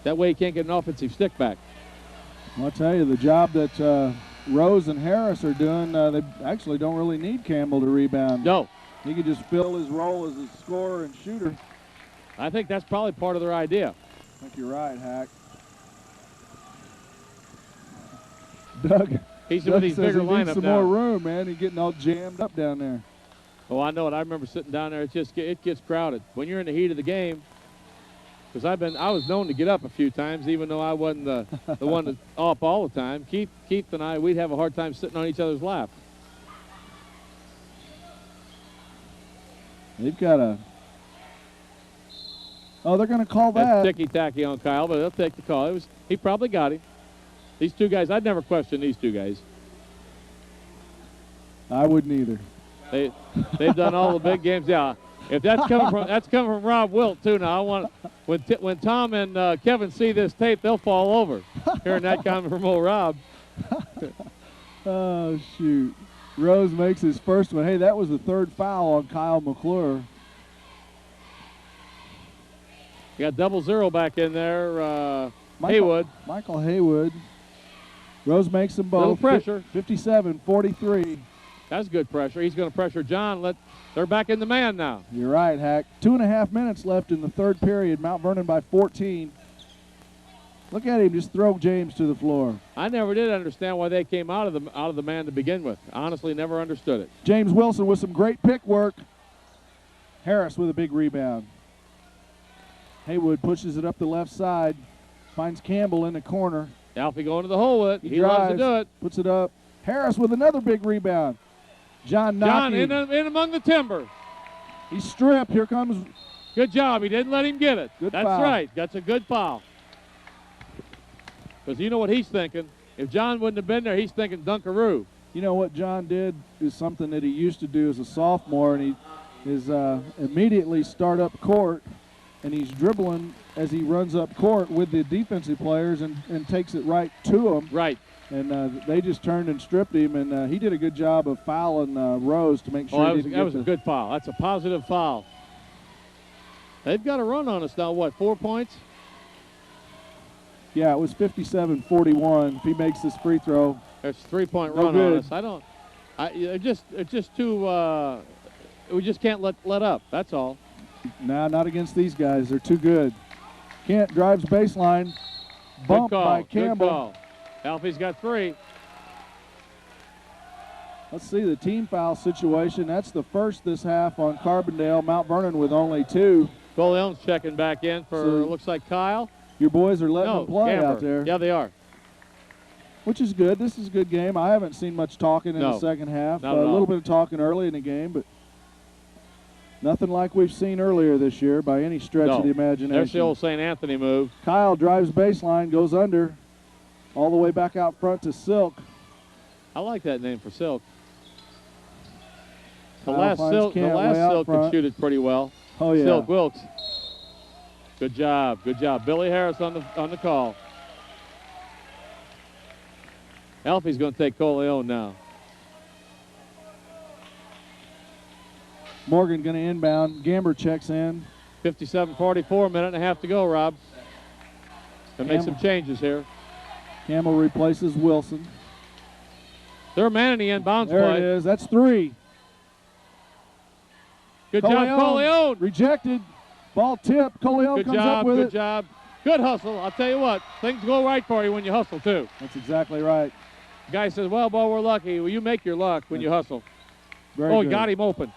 That way he can't get an offensive stick back. Well, I'll tell you, the job that Rose and Harris are doing, they actually don't really need Campbell to rebound. No. He could just fill his role as a scorer and shooter. I think that's probably part of their idea. I think you're right, Hack. Doug, He's Doug with these says bigger he needs lineup some now. more room, man. He's getting all jammed up down there. Oh, I know it. I remember sitting down there. It gets crowded when you're in the heat of the game. Because I was known to get up a few times, even though I wasn't the one that's up all the time. Keith and I, we'd have a hard time sitting on each other's lap. They've got a. Oh, they're going to call that. That's ticky-tacky on Kyle, but they'll take the call. He probably got him. These two guys, I'd never question these two guys. I wouldn't either. They've done all the big games. Yeah, if that's coming from Rob Wilt too. Now I want when Tom and Kevin see this tape, they'll fall over hearing that coming from old Rob. Oh shoot! Rose makes his first one. Hey, that was the third foul on Kyle McClure. You got 0-0 back in there. Haywood. Michael Haywood. Rose makes them both. Little pressure. 57-43. That's good pressure. He's going to pressure John. They're back in the man now. You're right, Hack. 2.5 minutes left in the third period. Mount Vernon by 14. Look at him just throw James to the floor. I never did understand why they came out of the man to begin with. Honestly, never understood it. James Wilson with some great pick work. Harris with a big rebound. Haywood pushes it up the left side. Finds Campbell in the corner. Alfie going to the hole with it. He drives, loves to do it. Puts it up. Harris with another big rebound. John in among the timber. He's stripped. Here comes. Good job. He didn't let him get it. That's right. That's a good foul. Because you know what he's thinking. If John wouldn't have been there, he's thinking Dunkaroo. You know what John did is something that he used to do as a sophomore, and he is immediately start up court, and he's dribbling as he runs up court with the defensive players and takes it right to them. Right. And they just turned and stripped him, and he did a good job of fouling Rose to make sure that was a good foul. That's a positive foul. They've got a run on us now, what, 4 points? Yeah, it was 57-41. If he makes this free throw. There's a 3-point run on us. It's just too, we just can't let up, that's all. Nah, not against these guys. They're too good. Kent drives baseline. Bump by Campbell. Good call. Alfie's got 3. Let's see the team foul situation. That's the first this half on Carbondale. Mount Vernon with only 2. Coleon's checking back in for, looks like Kyle. Your boys are letting them play out there. Yeah, they are. Which is good. This is a good game. I haven't seen much talking in the second half. A little bit of talking early in the game, but nothing like we've seen earlier this year by any stretch of the imagination. There's the old St. Anthony move. Kyle drives baseline, goes under, all the way back out front to Silk. I like that name for Silk. The Kyle last Silk could shoot it pretty well. Oh, yeah. Silk Wilkes. Good job. Good job. Billy Harris on the call. Alfie's going to take Coleon now. Morgan going to inbound. Gamber checks in. 57-44, minute and a half to go, Rob. to make some changes here. Campbell replaces Wilson. They're a man in the inbounds There play. it is. That's 3. Good job, Coleon. Rejected. Ball tipped. Coleon Good comes job, up with good it. job. Good hustle. I'll tell you what, things go right for you when you hustle, too. That's exactly right. The guy says, well, boy, we're lucky. Well, you make your luck when you hustle. Very he good. got him open.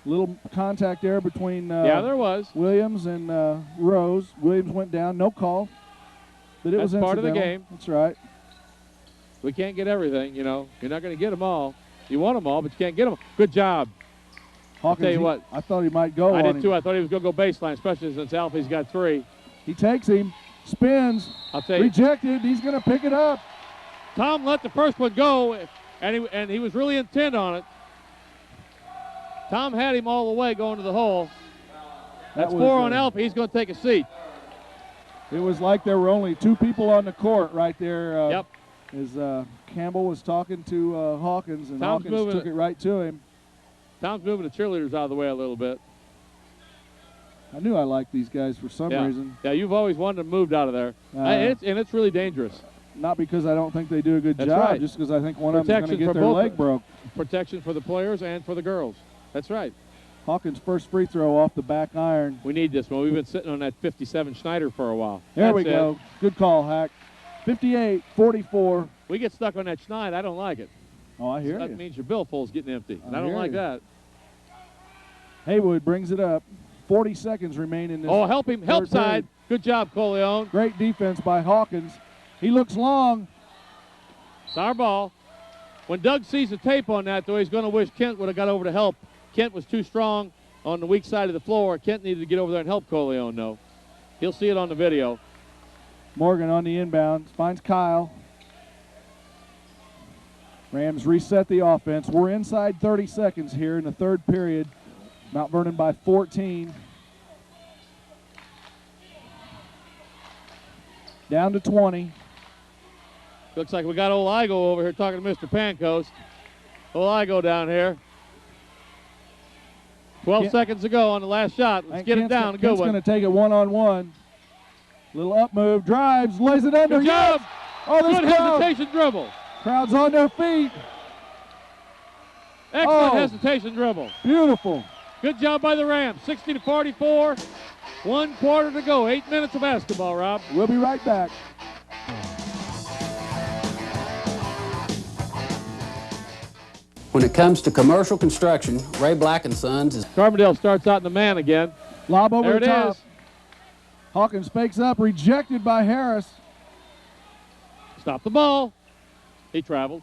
Little contact there between Yeah, there was. Williams and Rose. Williams went down. No call. But it That's was part of the incidental. game. That's right. We can't get everything, you know. You're not going to get them all. You want them all, but you can't get them. Good job. Hawkins, tell you what. I thought he might go I on did, him. too. I thought he was going to go baseline, especially since Alfie's got 3. He takes him, spins, I'll tell you. rejected. He's going to pick it up. Tom let the first one go, and he was really intent on it. Tom had him all the way going to the hole. That's 4 on Alfie. He's going to take a seat. It was like there were only 2 people on the court right there. Yep. As Campbell was talking to Hawkins, and Tom's Hawkins took it right to him. Tom's moving the cheerleaders out of the way a little bit. I knew I liked these guys for some reason. Yeah, you've always wanted them moved out of there. And it's really dangerous. Not because I don't think they do a good That's job, right. just because I think one of them is going to Protection get for their both- leg broke. Protection for the players and for the girls. That's right. Hawkins' first free throw off the back iron. We need this one. We've been sitting on that 57 Schneider for a while. There That's we go. Good call, Hack. 58-44. We get stuck on that Schneid. I don't like it. Oh, I hear That you. means your billfold's getting empty. And I don't hear like you. that. Haywood brings it up. 40 seconds remain in this. Oh, help him. Help third side. period. Good job, Coleon. Great defense by Hawkins. He looks long. It's our ball. When Doug sees the tape on that, though, he's going to wish Kent would have got over to help. Kent was too strong on the weak side of the floor. Kent needed to get over there and help Coleon, though. He'll see it on the video. Morgan on the inbound. Finds Kyle. Rams reset the offense. We're inside 30 seconds here in the third period. Mount Vernon by 14. Down to 20. Looks like we got old Igo over here talking to Mr. Pancoast. Old Igo down here. 12 seconds to go on the last shot. Let's get it down. A good Kent's one. going to take it one-on-one. Little up move. Drives. Lays it under. Good job. Yes! Oh, this Good crowd. hesitation dribble. Crowd's on their feet. Excellent Oh. hesitation dribble. Beautiful. Good job by the Rams. 60-44. 1 quarter to go. 8 minutes of basketball, Rob. We'll be right back. When it comes to commercial construction, Ray Black & Sons is Carbondale starts out in the man again. Lob over There the it top. is. Hawkins fakes up. Rejected by Harris. Stop the ball. He traveled.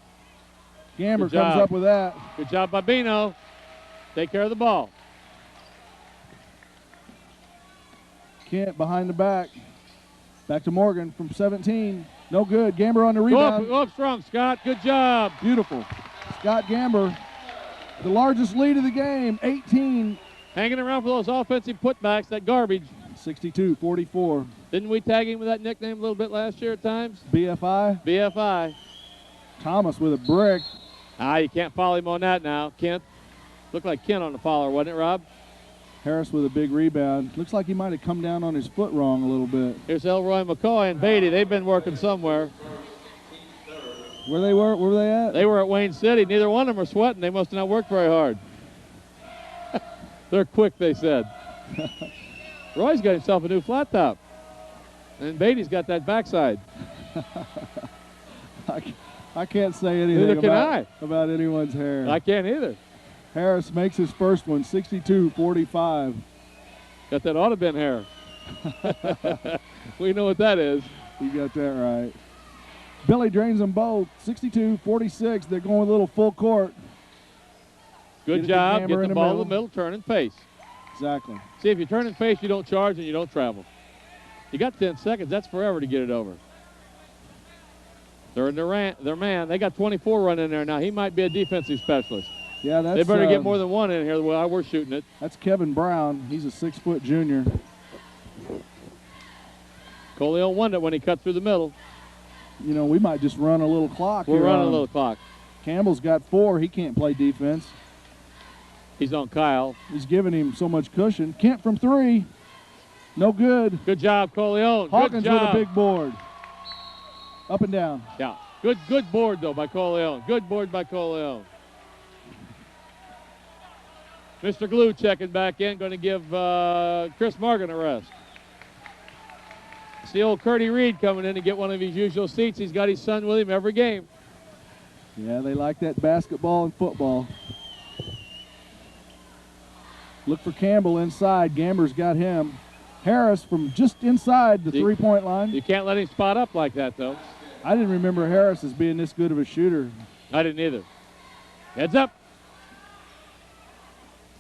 Gamber Good job. comes up with that. Good job by Bino. Take care of the ball. Kent behind the back. Back to Morgan from 17. No good. Gamber on the Go up, rebound. go up strong, Scott. Good job. Beautiful. Scott Gamber, the largest lead of the game, 18. Hanging around for those offensive putbacks, that garbage. 62-44. Didn't we tag him with that nickname a little bit last year at times? BFI. BFI. Thomas with a brick. You can't follow him on that now. Kent. Looked like Kent on the follower, wasn't it, Rob? Harris with a big rebound. Looks like he might have come down on his foot wrong a little bit. Here's Elroy McCoy and Beatty. They've been working somewhere. Where were they at? They were at Wayne City. Neither one of them are sweating. They must have not worked very hard. They're quick, they said. Roy's got himself a new flat top. And Beatty's got that backside. I can't say anything Neither can about anyone's hair. I can't either. Harris makes his first one, 62-45. Got that Audubon hair. We know what that is. You got that right. Billy drains them both, 62-46. They're going with a little full court. Good Get it to job. Gamber Get in the the ball to middle. the middle, turn and face. Exactly. See, if you turn and face, you don't charge and you don't travel. You got 10 seconds. That's forever to get it over. They're in their man. They got 24 running in there now. He might be a defensive specialist. Yeah, that's. They better get more than one in here the way we're shooting it. That's Kevin Brown. He's a 6-foot junior. Coleon won it when he cut through the middle. You know, we might just run a little clock. We're here running on a him. little clock. Campbell's got 4. He can't play defense. He's on Kyle. He's giving him so much cushion. Kent from 3. No good. Good job, Coleon. Hawkins Good job. with a big board. Up and down. Yeah. Good board, though, by Coleon. Good board by Coleon. Mr. Glue checking back in, going to give Chris Morgan a rest. See old Curdy Reed coming in to get one of his usual seats. He's got his son with him every game. Yeah, they like that basketball and football. Look for Campbell inside. Gamber's got him. Harris from just inside the three-point line. You can't let him spot up like that, though. I didn't remember Harris as being this good of a shooter. I didn't either. Heads up.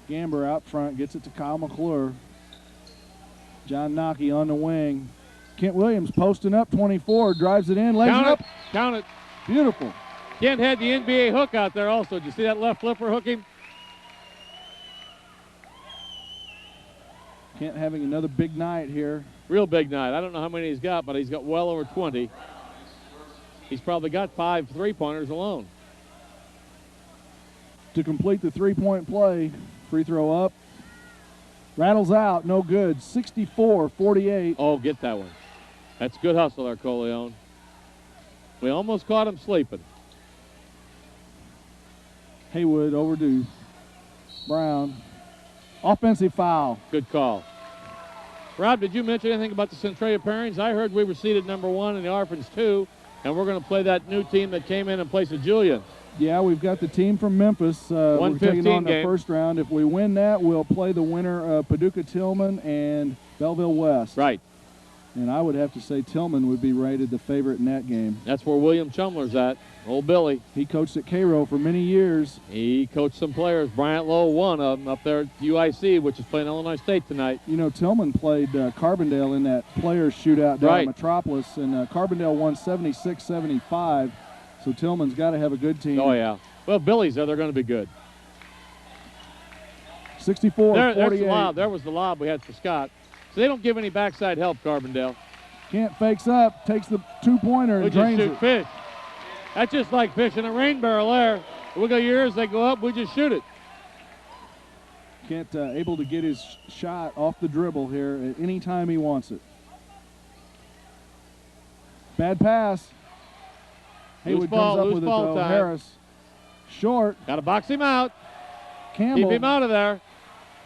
Gamber out front, gets it to Kyle McClure. John Nockey on the wing. Kent Williams posting up, 24, drives it in, lays it up. Count it. Beautiful. Kent had the NBA hook out there also. Did you see that left flipper hooking? Kent having another big night here. Real big night. I don't know how many he's got, but he's got well over 20. He's probably got 5 three-pointers alone. To complete the three-point play, free throw up. Rattles out, no good. 64-48. Oh, get that one. That's good hustle there, Coleon. We almost caught him sleeping. Haywood overdue. Brown. Offensive foul. Good call. Rob, did you mention anything about the Centralia pairings? I heard we were seeded number 1 and the Orphans 2, and we're going to play that new team that came in place of Julian. Yeah, we've got the team from Memphis. We're taking on the first round. If we win that, we'll play the winner of Paducah Tillman and Belleville West. Right. And I would have to say Tillman would be rated the favorite in that game. That's where William Chumler's at. Old Billy. He coached at Cairo for many years. He coached some players. Bryant Lowe, one of them, up there at UIC, which is playing Illinois State tonight. You know, Tillman played Carbondale in that players shootout down at Metropolis, and Carbondale won 76-75. So Tillman's got to have a good team. Oh, yeah. Well, Billy's there. They're going to be good. 64-48. There's the lob. There was the lob we had for Scott. So they don't give any backside help, Carbondale. Kent fakes up, takes the two-pointer and drains it. We just shoot fish. That's just like fishing a rain barrel there. We got yours, they go up, we just shoot it. Kent able to get his shot off the dribble here at any time he wants it. Bad pass. Haywood comes up with it, though. Time. Harris. Short. Got to box him out. Campbell. Keep him out of there.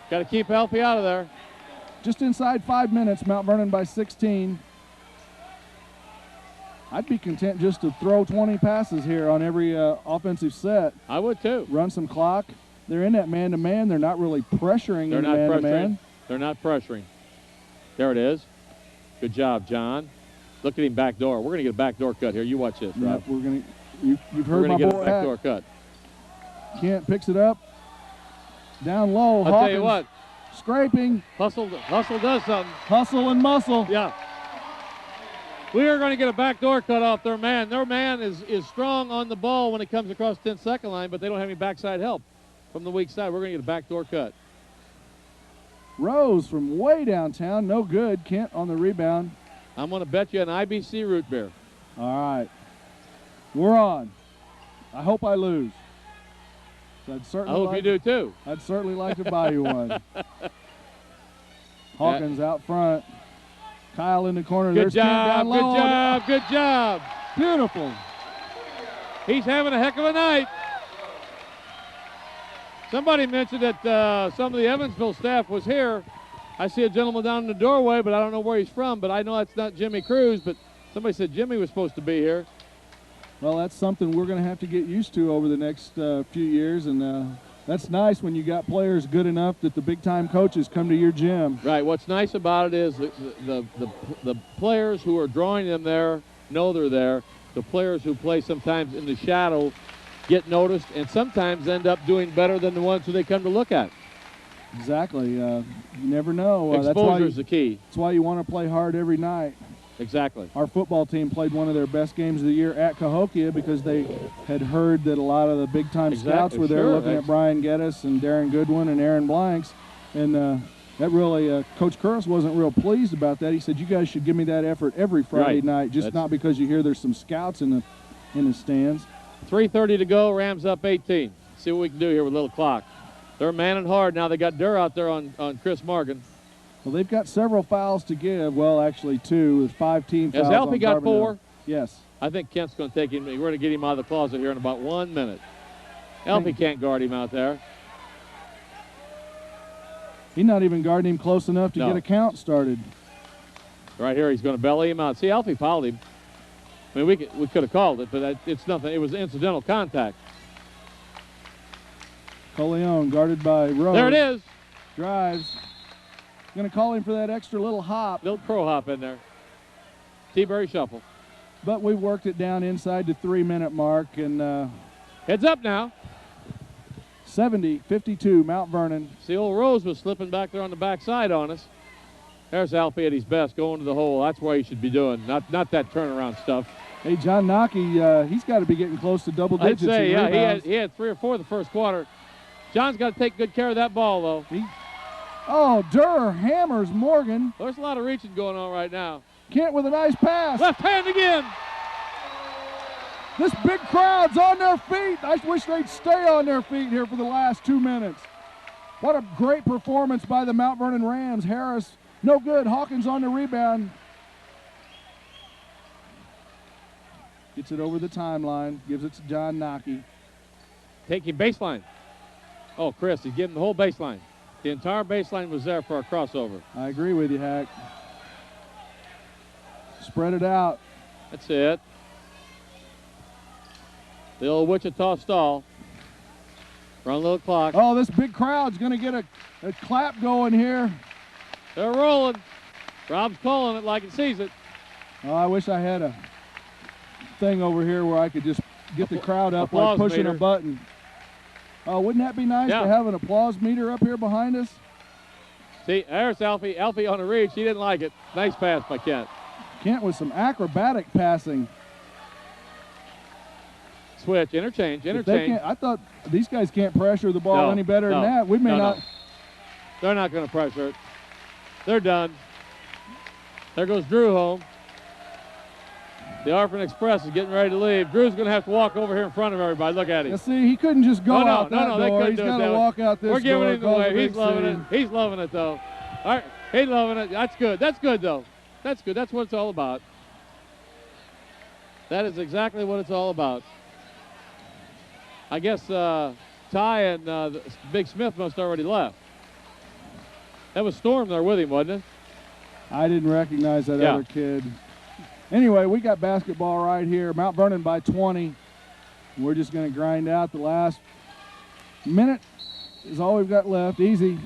Got to keep Helpy out of there. Just inside 5 minutes, Mount Vernon by 16. I'd be content just to throw 20 passes here on every offensive set. I would too. Run some clock. They're in that man-to-man. They're not really pressuring in man-to-man. They're not pressuring. There it is. Good job, John. Look at him back door. We're going to get a backdoor cut here. You watch this, Rob. Yep, we're going to. You've heard my boy. We're going to get a backdoor cut. Kent picks it up. Down low. I'll tell you what. Scraping. Hustle does something. Hustle and muscle. Yeah. We are going to get a backdoor cut off their man. Their man is strong on the ball when it comes across the 10-second line, but they don't have any backside help from the weak side. We're going to get a backdoor cut. Rose from way downtown. No good. Kent on the rebound. I'm going to bet you an IBC root beer. All right. We're on. I hope I lose. I hope you do, too. I'd certainly like to buy you one. Hawkins out front. Kyle in the corner. Good job, good job, good job. Beautiful. He's having a heck of a night. Somebody mentioned that some of the Evansville staff was here. I see a gentleman down in the doorway, but I don't know where he's from, but I know that's not Jimmy Cruz, but somebody said Jimmy was supposed to be here. Well, that's something we're going to have to get used to over the next few years, and that's nice when you got players good enough that the big-time coaches come to your gym. Right. What's nice about it is the players who are drawing them there know they're there. The players who play sometimes in the shadow get noticed and sometimes end up doing better than the ones who they come to look at. Exactly. You never know. Exposure's the key. That's why you want to play hard every night. Exactly. Our football team played one of their best games of the year at Cahokia because they had heard that a lot of the big-time scouts were there looking at Brian Geddes and Darren Goodwin and Aaron Blanks. And that really, Coach Curtis wasn't real pleased about that. He said, you guys should give me that effort every Friday night, just not because you hear there's some scouts in the stands. 3:30 to go, Rams up 18. See what we can do here with a little clock. They're manning hard now. They got Durr out there on Chris Morgan. Well, they've got several fouls to give. Well, actually 2. There's 5 team fouls. Has Alfie got Carbondale. 4? Yes. I think Kent's going to take him. We're going to get him out of the closet here in about 1 minute. Alfie can't guard him out there. He's not even guarding him close enough to get a count started. Right here, he's going to belly him out. See, Alfie fouled him. I mean, we could have called it, but it's nothing. It was incidental contact. Coleon guarded by Rose. There it is. Drives. Going to call him for that extra little hop. Little pro hop in there. T-Berry shuffle. But we worked it down inside the 3-minute mark. And heads up now. 70-52, Mount Vernon. See, old Rose was slipping back there on the backside on us. There's Alfie at his best, going to the hole. That's what he should be doing, not that turnaround stuff. Hey, John Nockey, he's got to be getting close to double digits. I'd say, yeah, rebounds. he had 3 or 4 the first quarter. John's got to take good care of that ball, though. Durr hammers Morgan. There's a lot of reaching going on right now. Kent with a nice pass. Left hand again. This big crowd's on their feet. I wish they'd stay on their feet here for the last 2 minutes. What a great performance by the Mount Vernon Rams. Harris, no good. Hawkins on the rebound. Gets it over the timeline. Gives it to John Nockey. Taking baseline. Oh, Chris, he's giving the whole baseline. The entire baseline was there for a crossover. I agree with you, Hack. Spread it out. That's it. The old Wichita stall. Run a little clock. Oh, this big crowd's going to get a clap going here. They're rolling. Rob's calling it like he sees it. Oh, I wish I had a thing over here where I could just get the crowd up like pushing meter. a button. Oh, wouldn't that be nice to have an applause meter up here behind us? See, there's Alfie. Alfie on the reach. He didn't like it. Nice pass by Kent. Kent with some acrobatic passing. Switch, interchange. I thought these guys can't pressure the ball any better than that. We may not. They're not going to pressure it. They're done. There goes Drew home. The Orphan Express is getting ready to leave. Drew's going to have to walk over here in front of everybody. Look at him. You see, he couldn't just go out that door. He's got to walk out this door. We're giving him the way. He's loving it. He's loving it, though. All right, he's loving it. That's good. That's good, though. That's good. That's what it's all about. That is exactly what it's all about. I guess Ty and Big Smith must already left. That was Storm there with him, wasn't it? I didn't recognize that other kid. Anyway, we got basketball right here. Mount Vernon by 20. We're just going to grind out the last minute is all we've got left. Easy.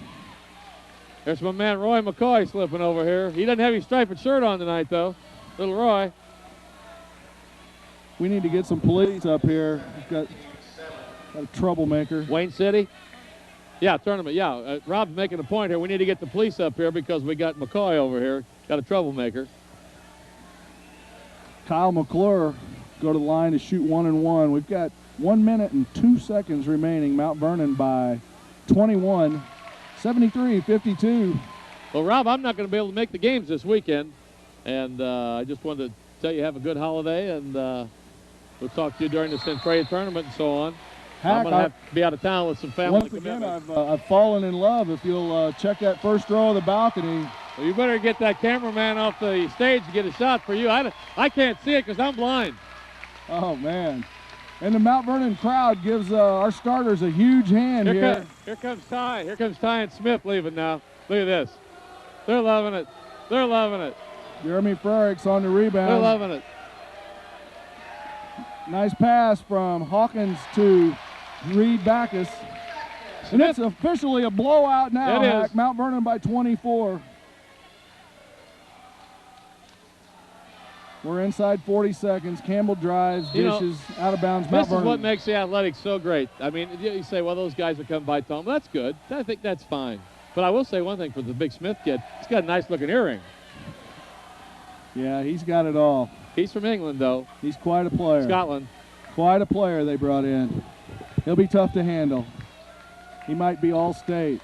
There's my man Roy McCoy slipping over here. He doesn't have his striped shirt on tonight, though. Little Roy. We need to get some police up here. We've got a troublemaker. Wayne City? Yeah, tournament, yeah. Rob's making a point here. We need to get the police up here because we got McCoy over here. Got a troublemaker. Kyle McClure go to the line to shoot 1 and 1. We've got 1 minute and 2 seconds remaining. Mount Vernon by 21, 73-52. Well, Rob, I'm not going to be able to make the games this weekend. And I just wanted to tell you have a good holiday. And we'll talk to you during the Centralia tournament and so on. I'm going to have to be out of town with some family commitments. Once again, I've fallen in love. If you'll check that first row of the balcony. Well, you better get that cameraman off the stage to get a shot for you. I can't see it because I'm blind. Oh, man. And the Mount Vernon crowd gives our starters a huge hand here. Here comes Ty. Here comes Ty and Smith leaving now. Look at this. They're loving it. They're loving it. Jeremy Frericks on the rebound. They're loving it. Nice pass from Hawkins to Reed Backus. And it's officially a blowout now. It is. Mount Vernon by 24. We're inside 40 seconds. Campbell drives, dishes, out of bounds. This is what makes the athletics so great. I mean, you say, well, those guys will come by Tom. Well, that's good. I think that's fine. But I will say one thing for the Big Smith kid. He's got a nice-looking earring. Yeah, he's got it all. He's from England, though. He's quite a player. Scotland. Quite a player they brought in. He'll be tough to handle. He might be all-state.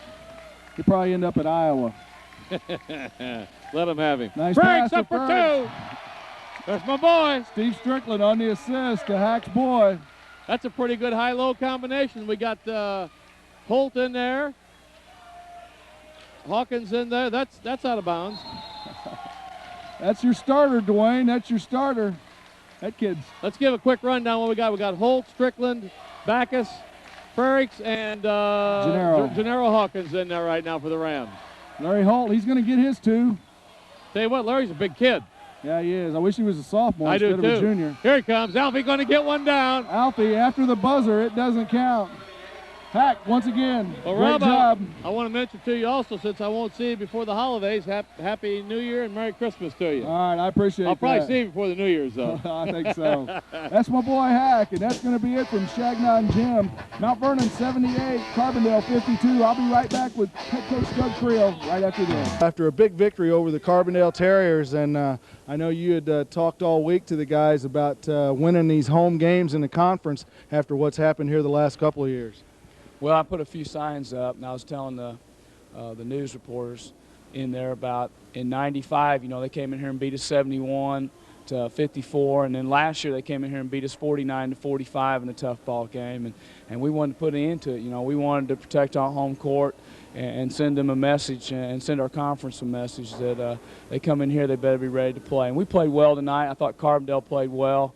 He'll probably end up at Iowa. Let him have him. Nice Frank's pass up for Frank. 2. There's my boy. Steve Strickland on the assist to Hack's boy. That's a pretty good high-low combination. We got Holt in there. Hawkins in there. That's out of bounds. That's your starter, Dwayne. That's your starter. That kid's. Let's give a quick rundown what we got. We got Holt, Strickland, Backus, Frericks, and Gennaro Hawkins in there right now for the Rams. Larry Holt, he's going to get his 2. Tell you what, Larry's a big kid. Yeah, he is. I wish he was a sophomore I instead do of too. a junior. Here he comes. Alfie going to get one down. Alfie, after the buzzer, it doesn't count. Hack, once again, Well, great Rob, job. I want to mention to you also, since I won't see you before the holidays, Happy New Year and Merry Christmas to you. All right, I appreciate that. I'll probably see you before the New Year's, though. I think so. That's my boy Hack, and that's going to be it from Shagnon and Jim. Mount Vernon 78, Carbondale 52. I'll be right back with head coach Doug Creel right after this. After a big victory over the Carbondale Terriers, and I know you had talked all week to the guys about winning these home games in the conference after what's happened here the last couple of years. Well, I put a few signs up, and I was telling the news reporters in there about in '95, you know, they came in here and beat us 71 to 54, and then last year they came in here and beat us 49 to 45 in a tough ball game, and we wanted to put an end to it. You know, we wanted to protect our home court and send them a message and send our conference a message that they come in here, they better be ready to play. And we played well tonight. I thought Carbondale played well.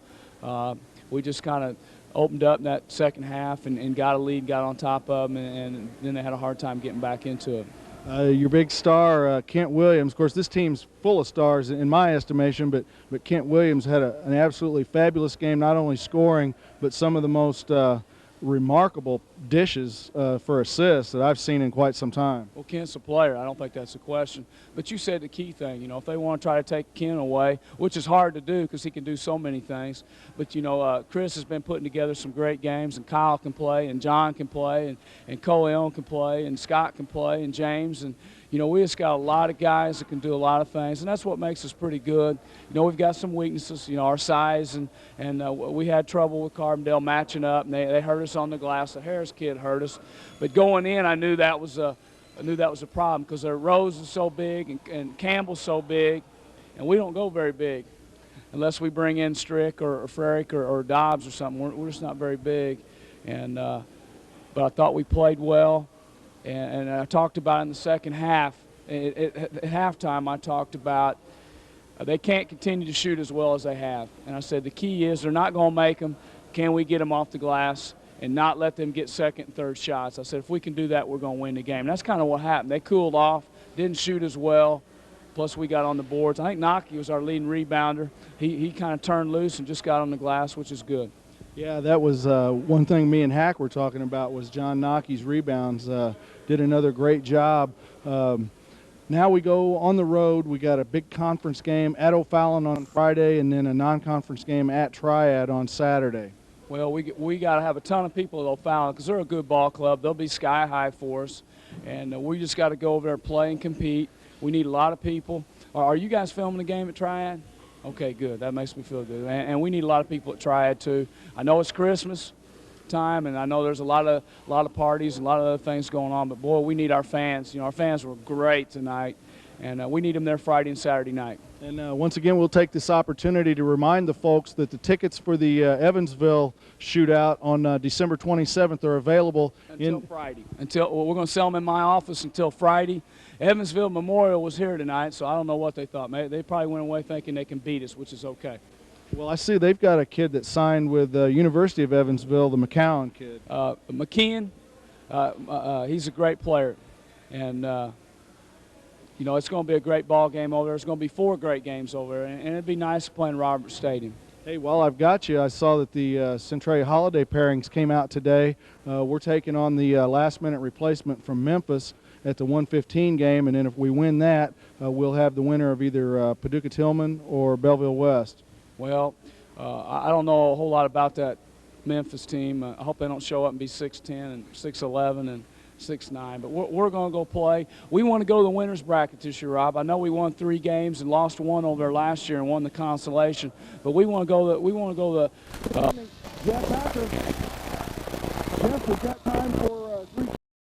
We just kind of opened up in that second half and got a lead, got on top of them, and then they had a hard time getting back into it. Your big star, Kent Williams. Of course, this team's full of stars in my estimation, but Kent Williams had an absolutely fabulous game, not only scoring, but some of the most remarkable dishes for assists that I've seen in quite some time. Well, Kent's a player. I don't think that's a question. But you said the key thing, you know, if they want to try to take Kent away, which is hard to do because he can do so many things. But, you know, Chris has been putting together some great games, and Kyle can play, and John can play, and Coleon can play, and Scott can play, and James. And, you know, we just got a lot of guys that can do a lot of things, and that's what makes us pretty good. You know, we've got some weaknesses, you know, our size, and we had trouble with Carbondale matching up, and they hurt us on the glass. The Harris kid hurt us. But going in, I knew that was a problem because their Rose is so big and Campbell's so big, and we don't go very big unless we bring in Strick or Frerick or Dobbs or something. We're just not very big. And but I thought we played well. And I talked about in the second half, at halftime I talked about they can't continue to shoot as well as they have. And I said the key is they're not going to make them. Can we get them off the glass and not let them get second and third shots? I said if we can do that, we're going to win the game. And that's kind of what happened. They cooled off, didn't shoot as well, plus we got on the boards. I think Naki was our leading rebounder. He kind of turned loose and just got on the glass, which is good. Yeah, that was one thing me and Hack were talking about was John Naki's rebounds. Did another great job. Now we go on the road. We got a big conference game at O'Fallon on Friday and then a non-conference game at Triad on Saturday. Well, we got to have a ton of people at O'Fallon because they're a good ball club. They'll be sky high for us, and we just got to go over there, play and compete. We need a lot of people. Are you guys filming the game at Triad? Okay, good. That makes me feel good. And we need a lot of people at Triad too. I know it's Christmas time, and I know there's a lot of parties and a lot of other things going on. But boy, we need our fans. You know, our fans were great tonight, and we need them there Friday and Saturday night. And once again, we'll take this opportunity to remind the folks that the tickets for the Evansville shootout on December 27th are available until Friday. We're going to sell them in my office until Friday. Evansville Memorial was here tonight, so I don't know what they thought. Maybe they probably went away thinking they can beat us, which is okay. Well, I see they've got a kid that signed with the University of Evansville, the McCowan kid. McKeon, he's a great player. And, you know, it's going to be a great ball game over there. There's going to be 4 great games over there, and it'd be nice playing Roberts Stadium. Hey, while I've got you, I saw that the Centralia Holiday pairings came out today. We're taking on the last-minute replacement from Memphis at the 1:15 game, and then if we win that, we'll have the winner of either Paducah-Tillman or Belleville West. Well, I don't know a whole lot about that Memphis team. I hope they don't show up and be 6'10 and 6'11 and 6'9, but we're going to go play. We want to go to the winner's bracket this year, Rob. I know we won 3 games and lost 1 over there last year and won the consolation, but we want to go the Jeff Packer. Jeff, we've got time for